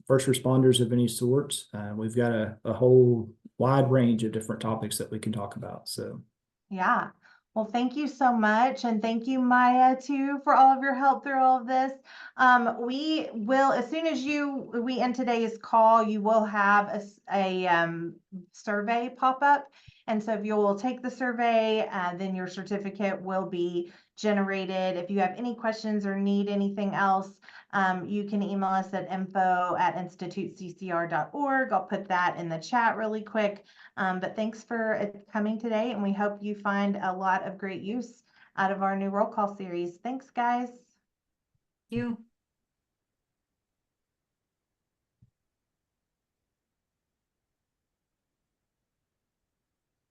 first responders of any sorts. We've got a whole wide range of different topics that we can talk about. So Yeah. Well, thank you so much. And thank you, Maya, too, for all of your help through all of this. We will, as soon as we end today's call, you will have a survey pop up. And so if you will take the survey, then your certificate will be generated. If you have any questions or need anything else, you can email us at info@instituteccr.org. I'll put that in the chat really quick. But thanks for coming today, and we hope you find a lot of great use out of our new roll call series. Thanks, guys. You.